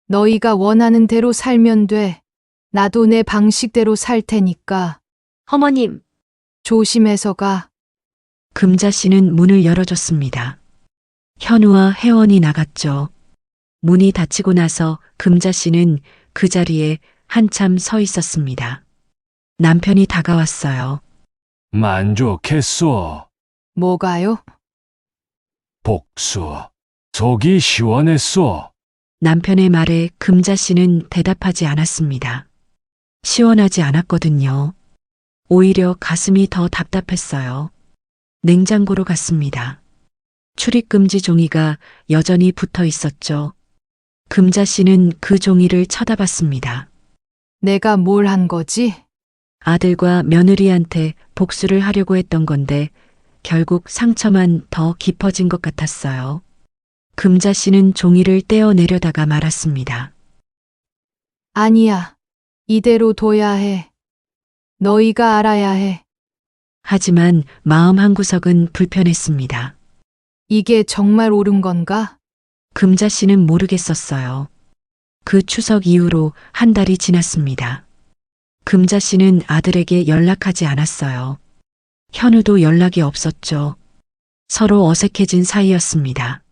너희가 원하는 대로 살면 돼. 나도 내 방식대로 살 테니까. 어머님, 조심해서 가. 금자 씨는 문을 열어줬습니다. 현우와 혜원이 나갔죠. 문이 닫히고 나서 금자 씨는 그 자리에 한참 서 있었습니다. 남편이 다가왔어요. 만족했소. 뭐가요? 복수. 속이 시원했소. 남편의 말에 금자 씨는 대답하지 않았습니다. 시원하지 않았거든요. 오히려 가슴이 더 답답했어요. 냉장고로 갔습니다. 출입금지 종이가 여전히 붙어 있었죠. 금자 씨는 그 종이를 쳐다봤습니다. 내가 뭘 한 거지? 아들과 며느리한테 복수를 하려고 했던 건데 결국 상처만 더 깊어진 것 같았어요. 금자 씨는 종이를 떼어내려다가 말았습니다. 아니야. 이대로 둬야 해. 너희가 알아야 해. 하지만 마음 한구석은 불편했습니다. 이게 정말 옳은 건가? 금자 씨는 모르겠었어요. 그 추석 이후로 한 달이 지났습니다. 금자 씨는 아들에게 연락하지 않았어요. 현우도 연락이 없었죠. 서로 어색해진 사이였습니다.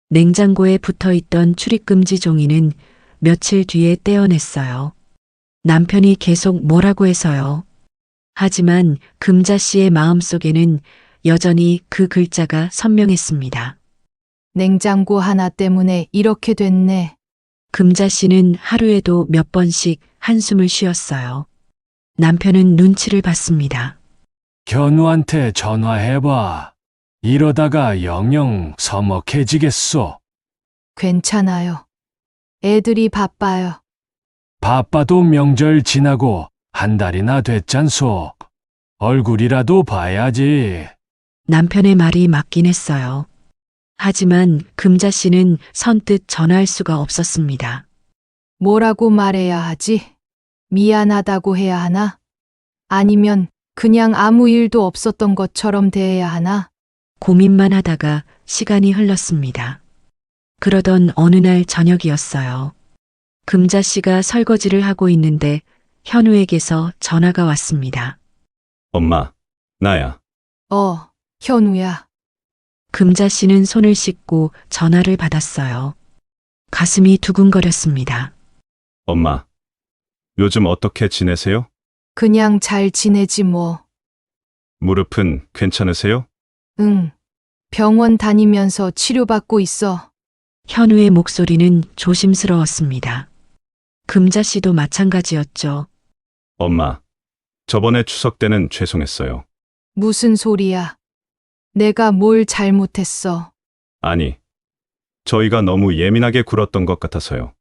냉장고에 붙어 있던 출입금지 종이는 며칠 뒤에 떼어냈어요. 남편이 계속 뭐라고 해서요. 하지만 금자 씨의 마음속에는 여전히 그 글자가 선명했습니다. 냉장고 하나 때문에 이렇게 됐네. 금자 씨는 하루에도 몇 번씩 한숨을 쉬었어요. 남편은 눈치를 봤습니다. 견우한테 전화해봐. 이러다가 영영 서먹해지겠소. 괜찮아요. 애들이 바빠요. 바빠도 명절 지나고 한 달이나 됐잖소. 얼굴이라도 봐야지. 남편의 말이 맞긴 했어요. 하지만 금자 씨는 선뜻 전화할 수가 없었습니다. 뭐라고 말해야 하지? 미안하다고 해야 하나? 아니면 그냥 아무 일도 없었던 것처럼 대해야 하나? 고민만 하다가 시간이 흘렀습니다. 그러던 어느 날 저녁이었어요. 금자 씨가 설거지를 하고 있는데 현우에게서 전화가 왔습니다. 엄마, 나야. 현우야. 금자 씨는 손을 씻고 전화를 받았어요. 가슴이 두근거렸습니다. 엄마, 요즘 어떻게 지내세요? 그냥 잘 지내지 뭐. 무릎은 괜찮으세요? 응. 병원 다니면서 치료받고 있어. 현우의 목소리는 조심스러웠습니다. 금자 씨도 마찬가지였죠. 엄마, 저번에 추석 때는 죄송했어요. 무슨 소리야? 내가 뭘 잘못했어? 아니, 저희가 너무 예민하게 굴었던 것 같아서요.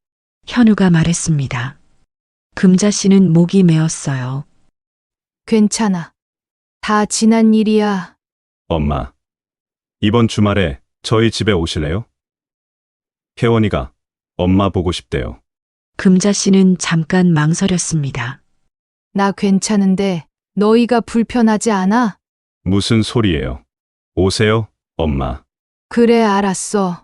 현우가 말했습니다. 금자 씨는 목이 메었어요. 괜찮아. 다 지난 일이야. 엄마, 이번 주말에 저희 집에 오실래요? 혜원이가 엄마 보고 싶대요. 금자 씨는 잠깐 망설였습니다. 나 괜찮은데 너희가 불편하지 않아? 무슨 소리예요? 오세요, 엄마. 그래, 알았어.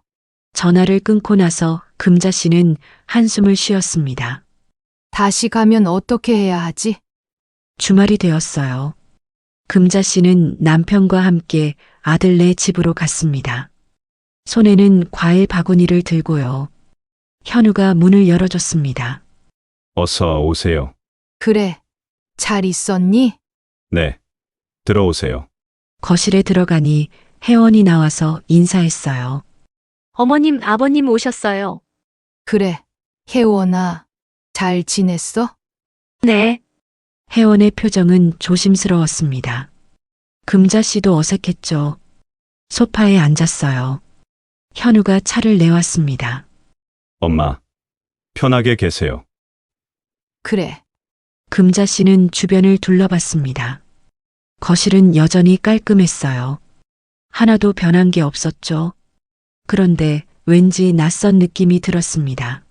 전화를 끊고 나서 금자 씨는 한숨을 쉬었습니다. 다시 가면 어떻게 해야 하지? 주말이 되었어요. 금자 씨는 남편과 함께 아들네 집으로 갔습니다. 손에는 과일 바구니를 들고요. 현우가 문을 열어줬습니다. 어서 오세요. 그래. 잘 있었니? 네. 들어오세요. 거실에 들어가니 혜원이 나와서 인사했어요. 어머님, 아버님 오셨어요. 그래. 혜원아, 잘 지냈어? 네. 혜원의 표정은 조심스러웠습니다. 금자 씨도 어색했죠. 소파에 앉았어요. 현우가 차를 내왔습니다. 엄마. 편하게 계세요. 그래. 금자 씨는 주변을 둘러봤습니다. 거실은 여전히 깔끔했어요. 하나도 변한 게 없었죠. 그런데 왠지 낯선 느낌이 들었습니다.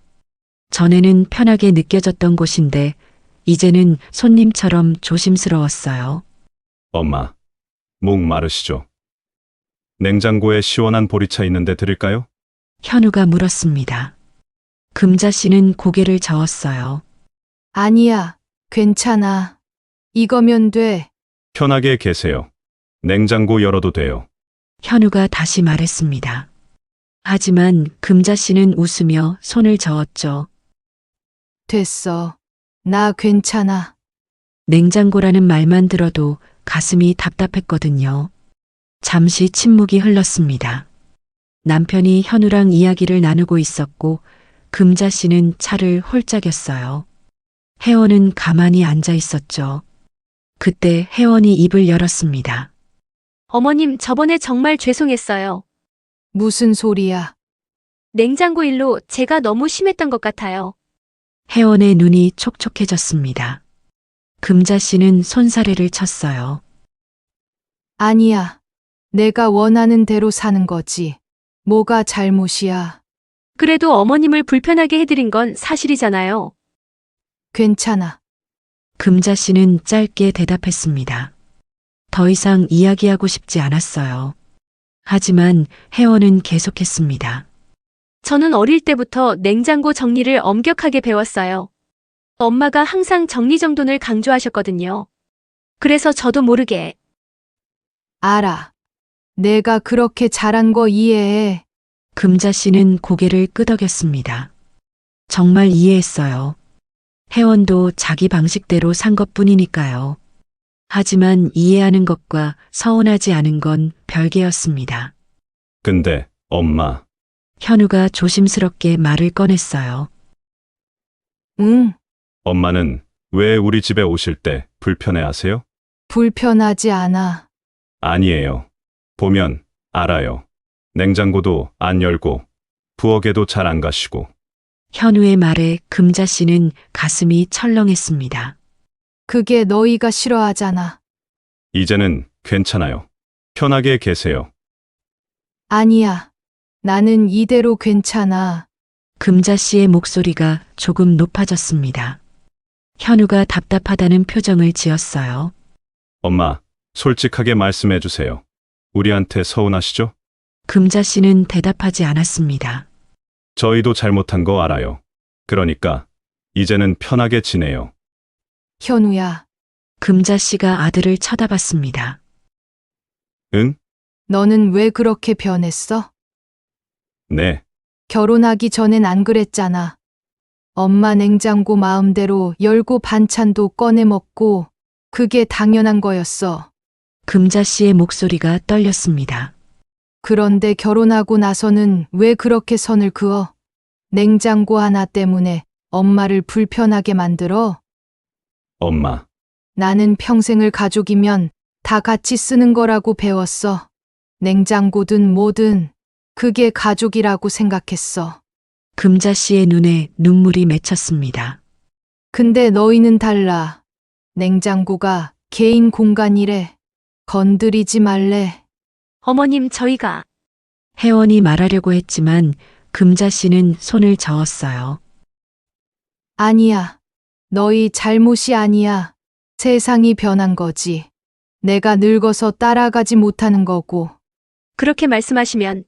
전에는 편하게 느껴졌던 곳인데 이제는 손님처럼 조심스러웠어요. 엄마. 목 마르시죠? 냉장고에 시원한 보리차 있는데 드릴까요? 현우가 물었습니다. 금자 씨는 고개를 저었어요. 아니야. 괜찮아. 이거면 돼. 편하게 계세요. 냉장고 열어도 돼요. 현우가 다시 말했습니다. 하지만 금자 씨는 웃으며 손을 저었죠. 됐어. 나 괜찮아. 냉장고라는 말만 들어도 가슴이 답답했거든요. 잠시 침묵이 흘렀습니다. 남편이 현우랑 이야기를 나누고 있었고 금자 씨는 차를 홀짝였어요. 혜원은 가만히 앉아 있었죠. 그때 혜원이 입을 열었습니다. 어머님, 저번에 정말 죄송했어요. 무슨 소리야? 냉장고 일로 제가 너무 심했던 것 같아요. 혜원의 눈이 촉촉해졌습니다. 금자 씨는 손사래를 쳤어요. 아니야. 내가 원하는 대로 사는 거지. 뭐가 잘못이야. 그래도 어머님을 불편하게 해드린 건 사실이잖아요. 괜찮아. 금자 씨는 짧게 대답했습니다. 더 이상 이야기하고 싶지 않았어요. 하지만 혜원은 계속했습니다. 저는 어릴 때부터 냉장고 정리를 엄격하게 배웠어요. 엄마가 항상 정리정돈을 강조하셨거든요. 그래서 저도 모르게 알아. 내가 그렇게 잘한 거 이해해. 금자 씨는 고개를 끄덕였습니다. 정말 이해했어요. 혜원도 자기 방식대로 산 것뿐이니까요. 하지만 이해하는 것과 서운하지 않은 건 별개였습니다. 근데, 엄마. 현우가 조심스럽게 말을 꺼냈어요. 응. 엄마는 왜 우리 집에 오실 때 불편해 하세요? 불편하지 않아. 아니에요. 보면 알아요. 냉장고도 안 열고 부엌에도 잘 안 가시고. 현우의 말에 금자 씨는 가슴이 철렁했습니다. 그게 너희가 싫어하잖아. 이제는 괜찮아요. 편하게 계세요. 아니야. 나는 이대로 괜찮아. 금자 씨의 목소리가 조금 높아졌습니다. 현우가 답답하다는 표정을 지었어요. 엄마, 솔직하게 말씀해 주세요. 우리한테 서운하시죠? 금자 씨는 대답하지 않았습니다. 저희도 잘못한 거 알아요. 그러니까 이제는 편하게 지내요. 현우야, 금자 씨가 아들을 쳐다봤습니다. 응? 너는 왜 그렇게 변했어? 네. 결혼하기 전엔 안 그랬잖아. 엄마 냉장고 마음대로 열고 반찬도 꺼내 먹고 그게 당연한 거였어. 금자 씨의 목소리가 떨렸습니다. 그런데 결혼하고 나서는 왜 그렇게 선을 그어? 냉장고 하나 때문에 엄마를 불편하게 만들어? 엄마, 나는 평생을 가족이면 다 같이 쓰는 거라고 배웠어. 냉장고든 뭐든 그게 가족이라고 생각했어. 금자 씨의 눈에 눈물이 맺혔습니다. 근데 너희는 달라. 냉장고가 개인 공간이래. 건드리지 말래. 어머님, 저희가 혜원이 말하려고 했지만 금자 씨는 손을 저었어요. 아니야. 너희 잘못이 아니야. 세상이 변한 거지. 내가 늙어서 따라가지 못하는 거고. 그렇게 말씀하시면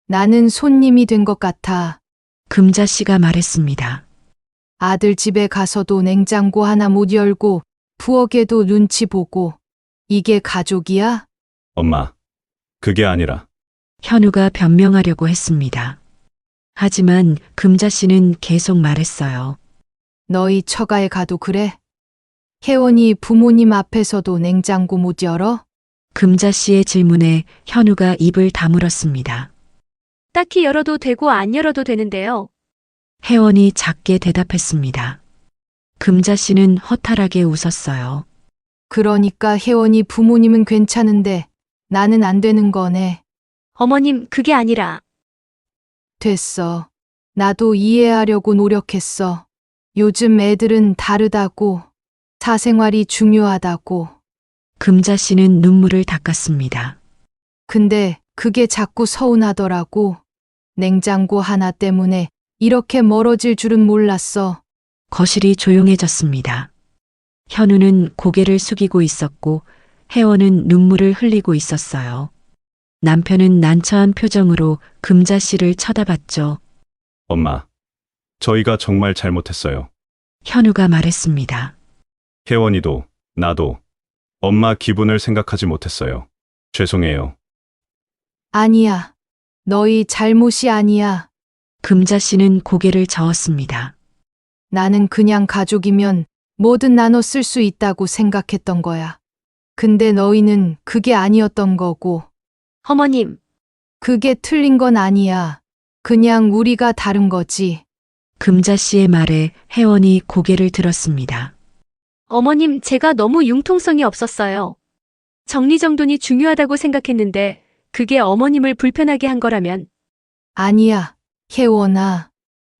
나는 손님이 된 것 같아. 금자 씨가 말했습니다. 아들 집에 가서도 냉장고 하나 못 열고 부엌에도 눈치 보고. 이게 가족이야? 엄마, 그게 아니라 현우가 변명하려고 했습니다. 하지만 금자 씨는 계속 말했어요. 너희 처가에 가도 그래? 혜원이 부모님 앞에서도 냉장고 못 열어? 금자 씨의 질문에 현우가 입을 다물었습니다. 딱히 열어도 되고 안 열어도 되는데요. 혜원이 작게 대답했습니다. 금자 씨는 허탈하게 웃었어요. 그러니까 혜원이 부모님은 괜찮은데 나는 안 되는 거네. 어머님, 그게 아니라 됐어. 나도 이해하려고 노력했어. 요즘 애들은 다르다고. 사생활이 중요하다고. 금자 씨는 눈물을 닦았습니다. 근데 그게 자꾸 서운하더라고. 냉장고 하나 때문에 이렇게 멀어질 줄은 몰랐어. 거실이 조용해졌습니다. 현우는 고개를 숙이고 있었고 혜원은 눈물을 흘리고 있었어요. 남편은 난처한 표정으로 금자 씨를 쳐다봤죠. 엄마, 저희가 정말 잘못했어요. 현우가 말했습니다. 혜원이도 나도 엄마 기분을 생각하지 못했어요. 죄송해요. 아니야. 너희 잘못이 아니야. 금자 씨는 고개를 저었습니다. 나는 그냥 가족이면 뭐든 나눠 쓸 수 있다고 생각했던 거야. 근데 너희는 그게 아니었던 거고. 어머님, 그게 틀린 건 아니야. 그냥 우리가 다른 거지. 금자 씨의 말에 혜원이 고개를 들었습니다. 어머님, 제가 너무 융통성이 없었어요. 정리정돈이 중요하다고 생각했는데 그게 어머님을 불편하게 한 거라면 아니야. 혜원아.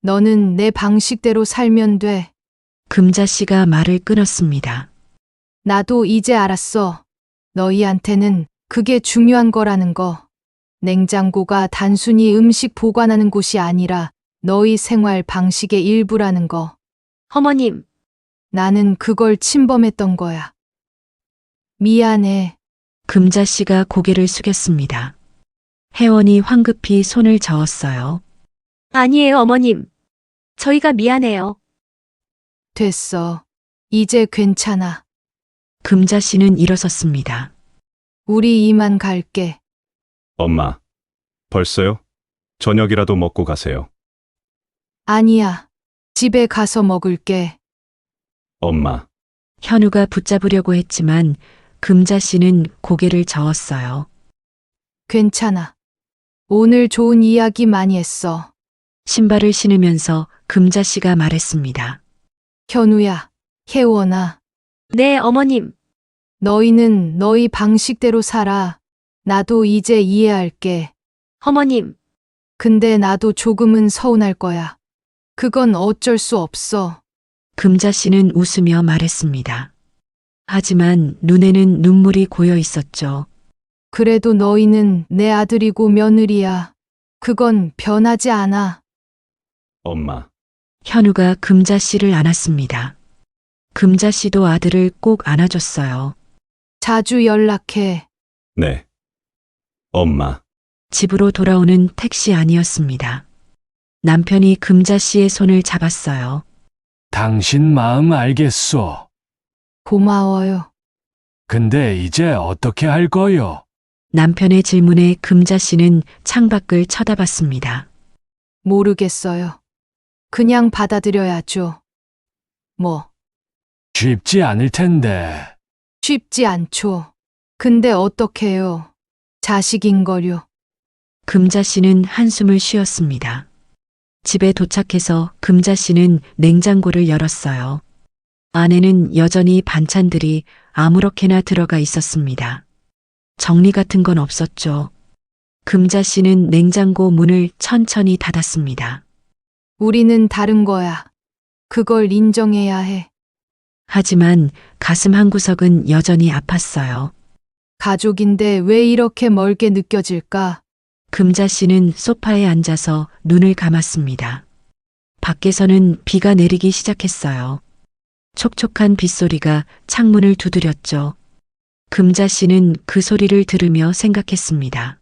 너는 내 방식대로 살면 돼. 금자 씨가 말을 끊었습니다. 나도 이제 알았어. 너희한테는 그게 중요한 거라는 거. 냉장고가 단순히 음식 보관하는 곳이 아니라 너희 생활 방식의 일부라는 거. 어머님, 나는 그걸 침범했던 거야. 미안해. 금자 씨가 고개를 숙였습니다. 혜원이 황급히 손을 저었어요. 아니에요, 어머님. 저희가 미안해요. 됐어. 이제 괜찮아. 금자 씨는 일어섰습니다. 우리 이만 갈게. 엄마, 벌써요? 저녁이라도 먹고 가세요. 아니야. 집에 가서 먹을게. 엄마, 현우가 붙잡으려고 했지만 금자 씨는 고개를 저었어요. 괜찮아. 오늘 좋은 이야기 많이 했어. 신발을 신으면서 금자 씨가 말했습니다. 현우야, 혜원아. 네, 어머님. 너희는 너희 방식대로 살아. 나도 이제 이해할게. 어머님, 근데 나도 조금은 서운할 거야. 그건 어쩔 수 없어. 금자 씨는 웃으며 말했습니다. 하지만 눈에는 눈물이 고여 있었죠. 그래도 너희는 내 아들이고 며느리야. 그건 변하지 않아. 엄마, 현우가 금자 씨를 안았습니다. 금자 씨도 아들을 꼭 안아줬어요. 자주 연락해. 네. 엄마, 집으로 돌아오는 택시 안이었습니다. 남편이 금자 씨의 손을 잡았어요. 당신 마음 알겠소. 고마워요. 근데 이제 어떻게 할 거요? 남편의 질문에 금자 씨는 창밖을 쳐다봤습니다. 모르겠어요. 그냥 받아들여야죠. 뭐, 쉽지 않을 텐데. 쉽지 않죠. 근데 어떡해요. 자식인걸요. 금자 씨는 한숨을 쉬었습니다. 집에 도착해서 금자 씨는 냉장고를 열었어요. 안에는 여전히 반찬들이 아무렇게나 들어가 있었습니다. 정리 같은 건 없었죠. 금자 씨는 냉장고 문을 천천히 닫았습니다. 우리는 다른 거야. 그걸 인정해야 해. 하지만 가슴 한구석은 여전히 아팠어요. 가족인데 왜 이렇게 멀게 느껴질까? 금자 씨는 소파에 앉아서 눈을 감았습니다. 밖에서는 비가 내리기 시작했어요. 촉촉한 빗소리가 창문을 두드렸죠. 금자 씨는 그 소리를 들으며 생각했습니다.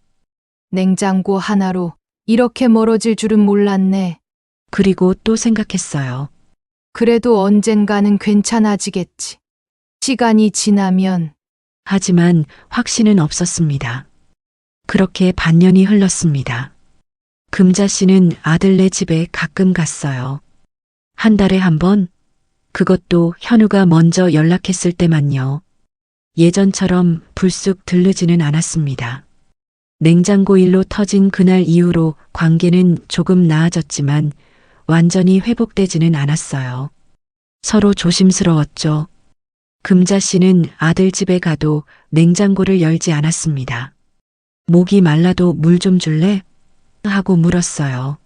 냉장고 하나로 이렇게 멀어질 줄은 몰랐네. 그리고 또 생각했어요. 그래도 언젠가는 괜찮아지겠지. 시간이 지나면 하지만 확신은 없었습니다. 그렇게 반년이 흘렀습니다. 금자 씨는 아들네 집에 가끔 갔어요. 한 달에 한 번? 그것도 현우가 먼저 연락했을 때만요. 예전처럼 불쑥 들르지는 않았습니다. 냉장고 일로 터진 그날 이후로 관계는 조금 나아졌지만 완전히 회복되지는 않았어요. 서로 조심스러웠죠. 금자 씨는 아들 집에 가도 냉장고를 열지 않았습니다. 목이 말라도 물 좀 줄래? 하고 물었어요.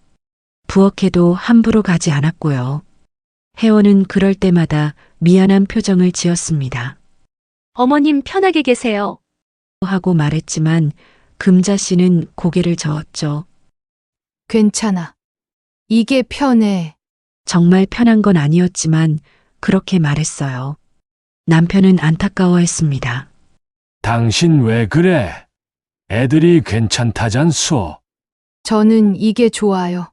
부엌에도 함부로 가지 않았고요. 혜원은 그럴 때마다 미안한 표정을 지었습니다. 어머님 편하게 계세요. 하고 말했지만 금자 씨는 고개를 저었죠. 괜찮아. 이게 편해. 정말 편한 건 아니었지만 그렇게 말했어요. 남편은 안타까워했습니다. 당신 왜 그래? 애들이 괜찮다잖소. 저는 이게 좋아요.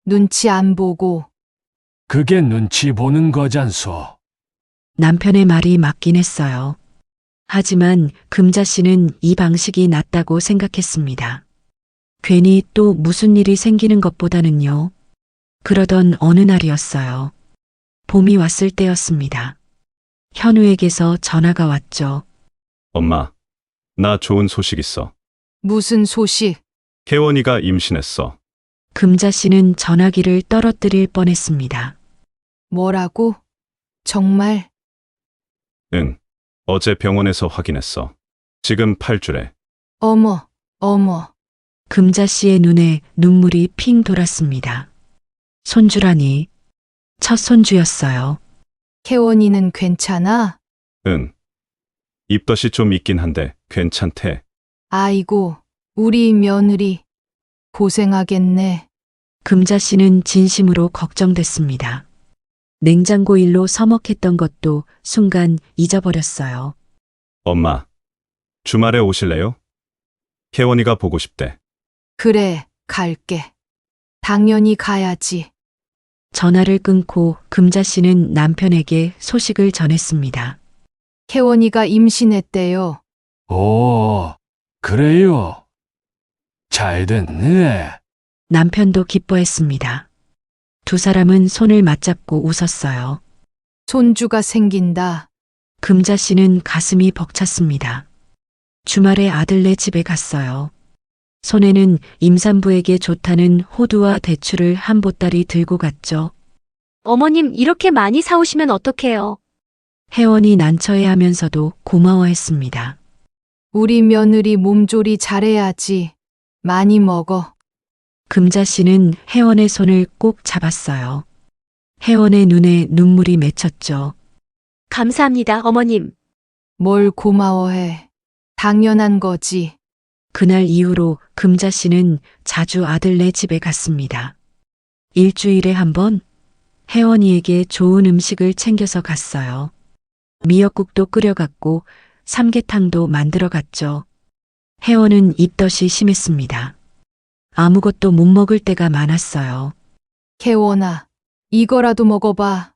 눈치 안 보고. 그게 눈치 보는 거잖소. 남편의 말이 맞긴 했어요. 하지만 금자 씨는 이 방식이 낫다고 생각했습니다. 괜히 또 무슨 일이 생기는 것보다는요. 그러던 어느 날이었어요. 봄이 왔을 때였습니다. 현우에게서 전화가 왔죠. 엄마, 나 좋은 소식 있어. 무슨 소식? 혜원이가 임신했어. 금자 씨는 전화기를 떨어뜨릴 뻔했습니다. 뭐라고? 정말? 응. 어제 병원에서 확인했어. 지금 8주래. 어머, 어머. 금자 씨의 눈에 눈물이 핑 돌았습니다. 손주라니. 첫 손주였어요. 혜원이는 괜찮아? 응. 입덧이 좀 있긴 한데 괜찮대. 아이고, 우리 며느리. 고생하겠네. 금자 씨는 진심으로 걱정됐습니다. 냉장고 일로 서먹했던 것도 순간 잊어버렸어요. 엄마, 주말에 오실래요? 혜원이가 보고 싶대. 그래, 갈게. 당연히 가야지. 전화를 끊고 금자 씨는 남편에게 소식을 전했습니다. 혜원이가 임신했대요. 오, 그래요. 잘 됐네. 남편도 기뻐했습니다. 두 사람은 손을 맞잡고 웃었어요. 손주가 생긴다. 금자 씨는 가슴이 벅찼습니다. 주말에 아들네 집에 갔어요. 손에는 임산부에게 좋다는 호두와 대추를 한 보따리 들고 갔죠. 어머님 이렇게 많이 사오시면 어떡해요? 혜원이 난처해하면서도 고마워했습니다. 우리 며느리 몸조리 잘해야지. 많이 먹어. 금자 씨는 혜원의 손을 꼭 잡았어요. 혜원의 눈에 눈물이 맺혔죠. 감사합니다, 어머님. 뭘 고마워해. 당연한 거지. 그날 이후로 금자 씨는 자주 아들네 집에 갔습니다. 일주일에 한 번 혜원이에게 좋은 음식을 챙겨서 갔어요. 미역국도 끓여갔고 삼계탕도 만들어 갔죠. 혜원은 입덧이 심했습니다. 아무것도 못 먹을 때가 많았어요. 혜원아, 이거라도 먹어봐.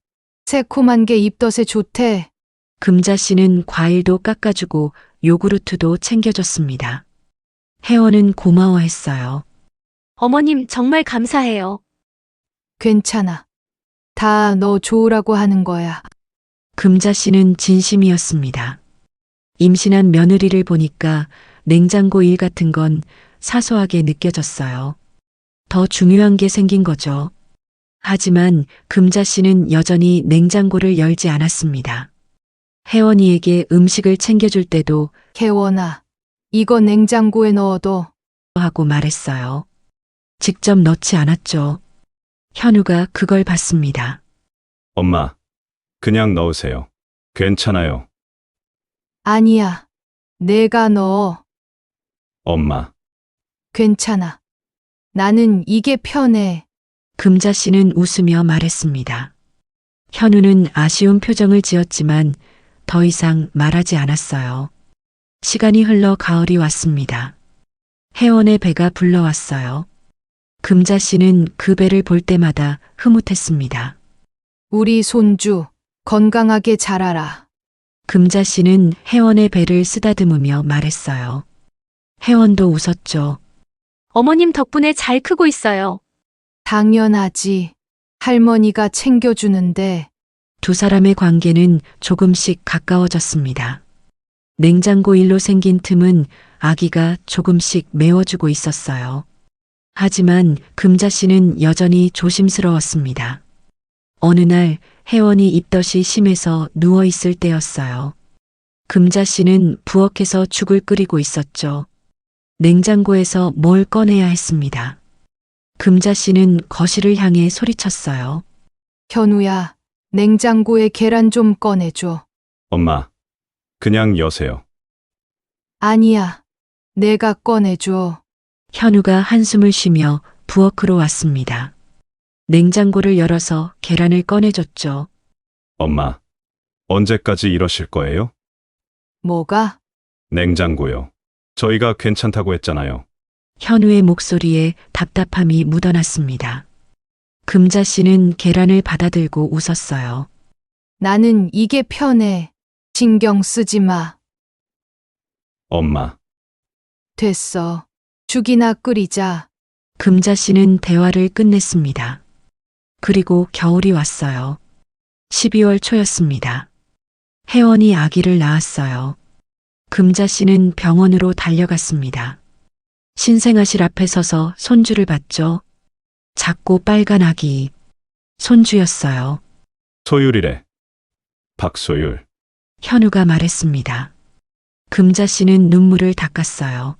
새콤한 게 입덧에 좋대. 금자 씨는 과일도 깎아주고 요구르트도 챙겨줬습니다. 혜원은 고마워했어요. 어머님 정말 감사해요. 괜찮아. 다 너 좋으라고 하는 거야. 금자 씨는 진심이었습니다. 임신한 며느리를 보니까 냉장고 일 같은 건 사소하게 느껴졌어요. 더 중요한 게 생긴 거죠. 하지만 금자 씨는 여전히 냉장고를 열지 않았습니다. 혜원이에게 음식을 챙겨줄 때도 혜원아, 이거 냉장고에 넣어둬. 하고 말했어요. 직접 넣지 않았죠. 현우가 그걸 봤습니다. 엄마, 그냥 넣으세요. 괜찮아요. 아니야. 내가 넣어. 엄마, 괜찮아. 나는 이게 편해. 금자 씨는 웃으며 말했습니다. 현우는 아쉬운 표정을 지었지만 더 이상 말하지 않았어요. 시간이 흘러 가을이 왔습니다. 혜원의 배가 불러왔어요. 금자 씨는 그 배를 볼 때마다 흐뭇했습니다. 우리 손주 건강하게 자라라. 금자 씨는 혜원의 배를 쓰다듬으며 말했어요. 혜원도 웃었죠. 어머님 덕분에 잘 크고 있어요. 당연하지. 할머니가 챙겨주는데 두 사람의 관계는 조금씩 가까워졌습니다. 냉장고 일로 생긴 틈은 아기가 조금씩 메워주고 있었어요. 하지만 금자 씨는 여전히 조심스러웠습니다. 어느 날 혜원이 입덧이 심해서 누워 있을 때였어요. 금자 씨는 부엌에서 죽을 끓이고 있었죠. 냉장고에서 뭘 꺼내야 했습니다. 금자 씨는 거실을 향해 소리쳤어요. 현우야, 냉장고에 계란 좀 꺼내줘. 엄마, 그냥 여세요. 아니야, 내가 꺼내줘. 현우가 한숨을 쉬며 부엌으로 왔습니다. 냉장고를 열어서 계란을 꺼내줬죠. 엄마, 언제까지 이러실 거예요? 뭐가? 냉장고요. 저희가 괜찮다고 했잖아요. 현우의 목소리에 답답함이 묻어났습니다. 금자 씨는 계란을 받아들고 웃었어요. 나는 이게 편해. 신경 쓰지 마. 엄마, 됐어. 죽이나 끓이자. 금자 씨는 대화를 끝냈습니다. 그리고 겨울이 왔어요. 12월 초였습니다. 혜원이 아기를 낳았어요. 금자 씨는 병원으로 달려갔습니다. 신생아실 앞에 서서 손주를 봤죠. 작고 빨간 아기. 손주였어요. 소율이래. 박소율. 현우가 말했습니다. 금자 씨는 눈물을 닦았어요.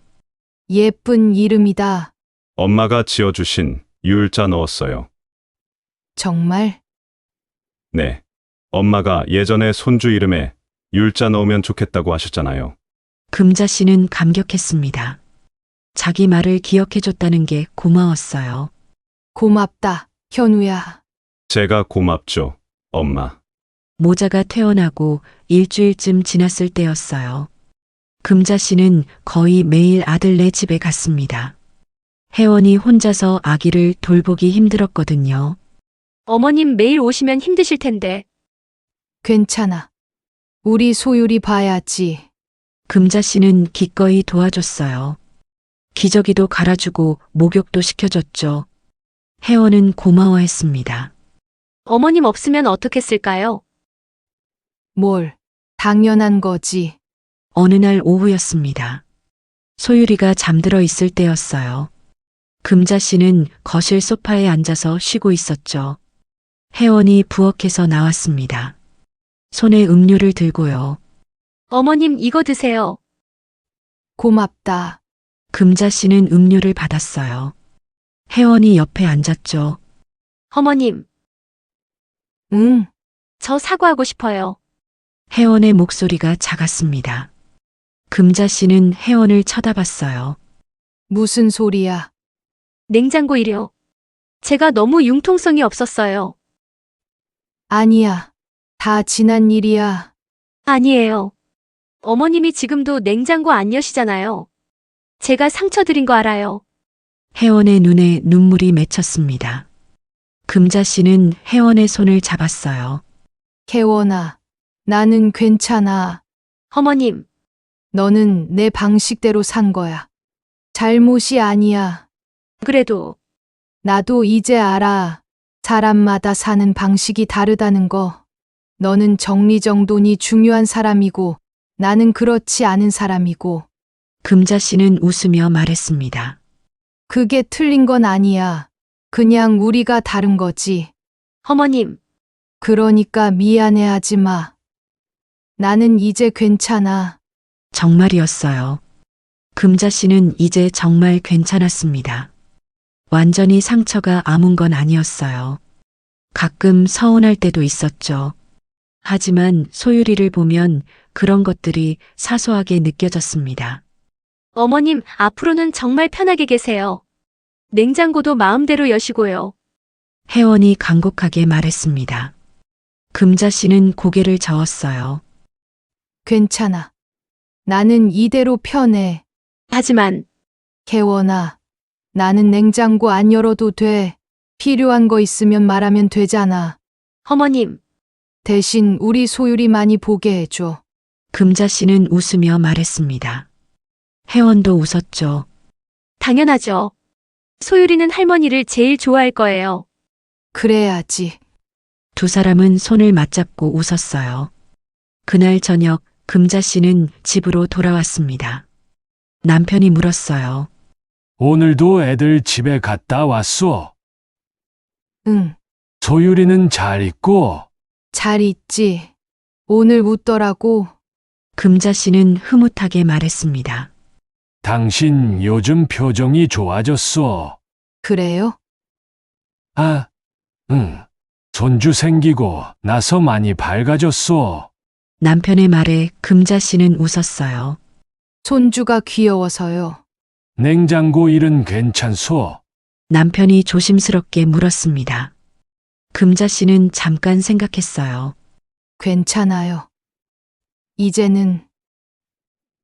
예쁜 이름이다. 엄마가 지어주신 유울자 넣었어요. 정말? 네. 엄마가 예전에 손주 이름에 율자 넣으면 좋겠다고 하셨잖아요. 금자 씨는 감격했습니다. 자기 말을 기억해줬다는 게 고마웠어요. 고맙다, 현우야. 제가 고맙죠, 엄마. 모자가 퇴원하고 일주일쯤 지났을 때였어요. 금자 씨는 거의 매일 아들네 집에 갔습니다. 혜원이 혼자서 아기를 돌보기 힘들었거든요. 어머님 매일 오시면 힘드실 텐데. 괜찮아. 우리 소율이 봐야지. 금자 씨는 기꺼이 도와줬어요. 기저귀도 갈아주고 목욕도 시켜줬죠. 혜원은 고마워했습니다. 어머님 없으면 어떻겠을까요? 뭘, 당연한 거지. 어느 날 오후였습니다. 소율이가 잠들어 있을 때였어요. 금자 씨는 거실 소파에 앉아서 쉬고 있었죠. 혜원이 부엌에서 나왔습니다. 손에 음료를 들고요. 어머님 이거 드세요. 고맙다. 금자 씨는 음료를 받았어요. 혜원이 옆에 앉았죠. 어머님, 응, 저 사과하고 싶어요. 혜원의 목소리가 작았습니다. 금자 씨는 혜원을 쳐다봤어요. 무슨 소리야. 냉장고 일이요. 제가 너무 융통성이 없었어요. 아니야. 다 지난 일이야. 아니에요. 어머님이 지금도 냉장고 안 여시잖아요. 제가 상처 드린 거 알아요. 혜원의 눈에 눈물이 맺혔습니다. 금자 씨는 혜원의 손을 잡았어요. 혜원아, 나는 괜찮아. 어머님, 너는 내 방식대로 산 거야. 잘못이 아니야. 그래도 나도 이제 알아. 사람마다 사는 방식이 다르다는 거. 너는 정리정돈이 중요한 사람이고, 나는 그렇지 않은 사람이고, 금자 씨는 웃으며 말했습니다. 그게 틀린 건 아니야. 그냥 우리가 다른 거지. 어머님, 그러니까 미안해하지 마. 나는 이제 괜찮아. 정말이었어요. 금자 씨는 이제 정말 괜찮았습니다. 완전히 상처가 아문 건 아니었어요. 가끔 서운할 때도 있었죠. 하지만 소율이를 보면 그런 것들이 사소하게 느껴졌습니다. 어머님 앞으로는 정말 편하게 계세요. 냉장고도 마음대로 여시고요. 혜원이 간곡하게 말했습니다. 금자 씨는 고개를 저었어요. 괜찮아. 나는 이대로 편해. 하지만 개원아, 나는 냉장고 안 열어도 돼. 필요한 거 있으면 말하면 되잖아. 어머님, 대신 우리 소율이 많이 보게 해줘. 금자 씨는 웃으며 말했습니다. 혜원도 웃었죠. 당연하죠. 소율이는 할머니를 제일 좋아할 거예요. 그래야지. 두 사람은 손을 맞잡고 웃었어요. 그날 저녁 금자 씨는 집으로 돌아왔습니다. 남편이 물었어요. 오늘도 애들 집에 갔다 왔소. 응, 소율이는 잘 있고, 잘 있지. 오늘 웃더라고. 금자 씨는 흐뭇하게 말했습니다. 당신 요즘 표정이 좋아졌소. 그래요? 아, 응. 손주 생기고 나서 많이 밝아졌소. 남편의 말에 금자 씨는 웃었어요. 손주가 귀여워서요. 냉장고 일은 괜찮소. 남편이 조심스럽게 물었습니다. 금자 씨는 잠깐 생각했어요. 괜찮아요. 이제는,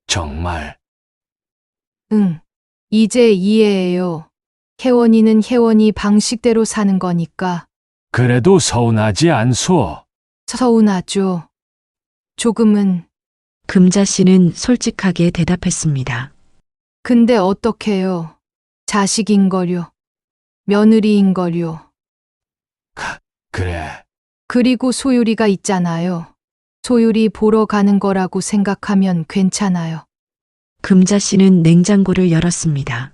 정말. 응, 이제 이해해요. 혜원이는 혜원이 방식대로 사는 거니까. 그래도 서운하지 않소. 서운하죠. 조금은. 금자 씨는 솔직하게 대답했습니다. 근데 어떡해요. 자식인걸요. 며느리인걸요. 그래. 그리고 소율이가 있잖아요. 소율이 보러 가는 거라고 생각하면 괜찮아요. 금자 씨는 냉장고를 열었습니다.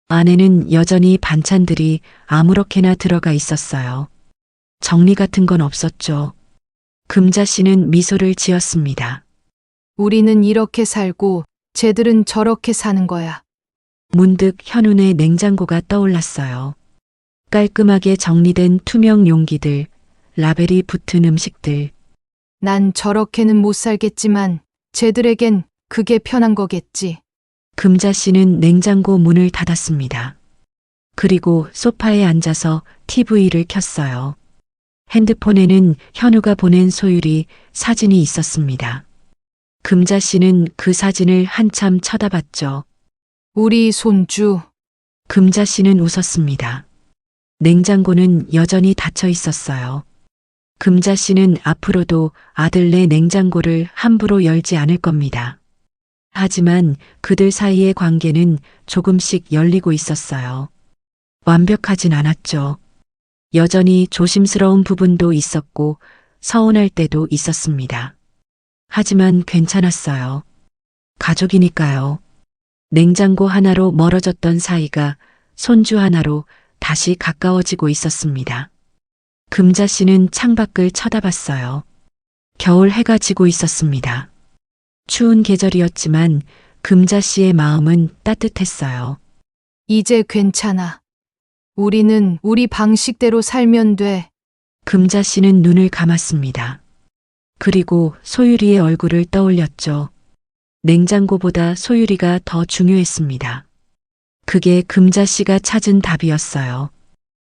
안에는 여전히 반찬들이 아무렇게나 들어가 있었어요. 정리 같은 건 없었죠. 금자 씨는 미소를 지었습니다. 우리는 이렇게 살고 쟤들은 저렇게 사는 거야. 문득 현운의 냉장고가 떠올랐어요. 깔끔하게 정리된 투명 용기들, 라벨이 붙은 음식들. 난 저렇게는 못 살겠지만 쟤들에겐 그게 편한 거겠지. 금자 씨는 냉장고 문을 닫았습니다. 그리고 소파에 앉아서 TV를 켰어요. 핸드폰에는 현우가 보낸 소율이 사진이 있었습니다. 금자 씨는 그 사진을 한참 쳐다봤죠. 우리 손주. 금자 씨는 웃었습니다. 냉장고는 여전히 닫혀 있었어요. 금자 씨는 앞으로도 아들네 냉장고를 함부로 열지 않을 겁니다. 하지만 그들 사이의 관계는 조금씩 열리고 있었어요. 완벽하진 않았죠. 여전히 조심스러운 부분도 있었고 서운할 때도 있었습니다. 하지만 괜찮았어요. 가족이니까요. 냉장고 하나로 멀어졌던 사이가 손주 하나로 다시 가까워지고 있었습니다. 금자 씨는 창밖을 쳐다봤어요. 겨울 해가 지고 있었습니다. 추운 계절이었지만 금자 씨의 마음은 따뜻했어요. 이제 괜찮아. 우리는 우리 방식대로 살면 돼. 금자 씨는 눈을 감았습니다. 그리고 소율이의 얼굴을 떠올렸죠. 냉장고보다 소율이가 더 중요했습니다. 그게 금자 씨가 찾은 답이었어요.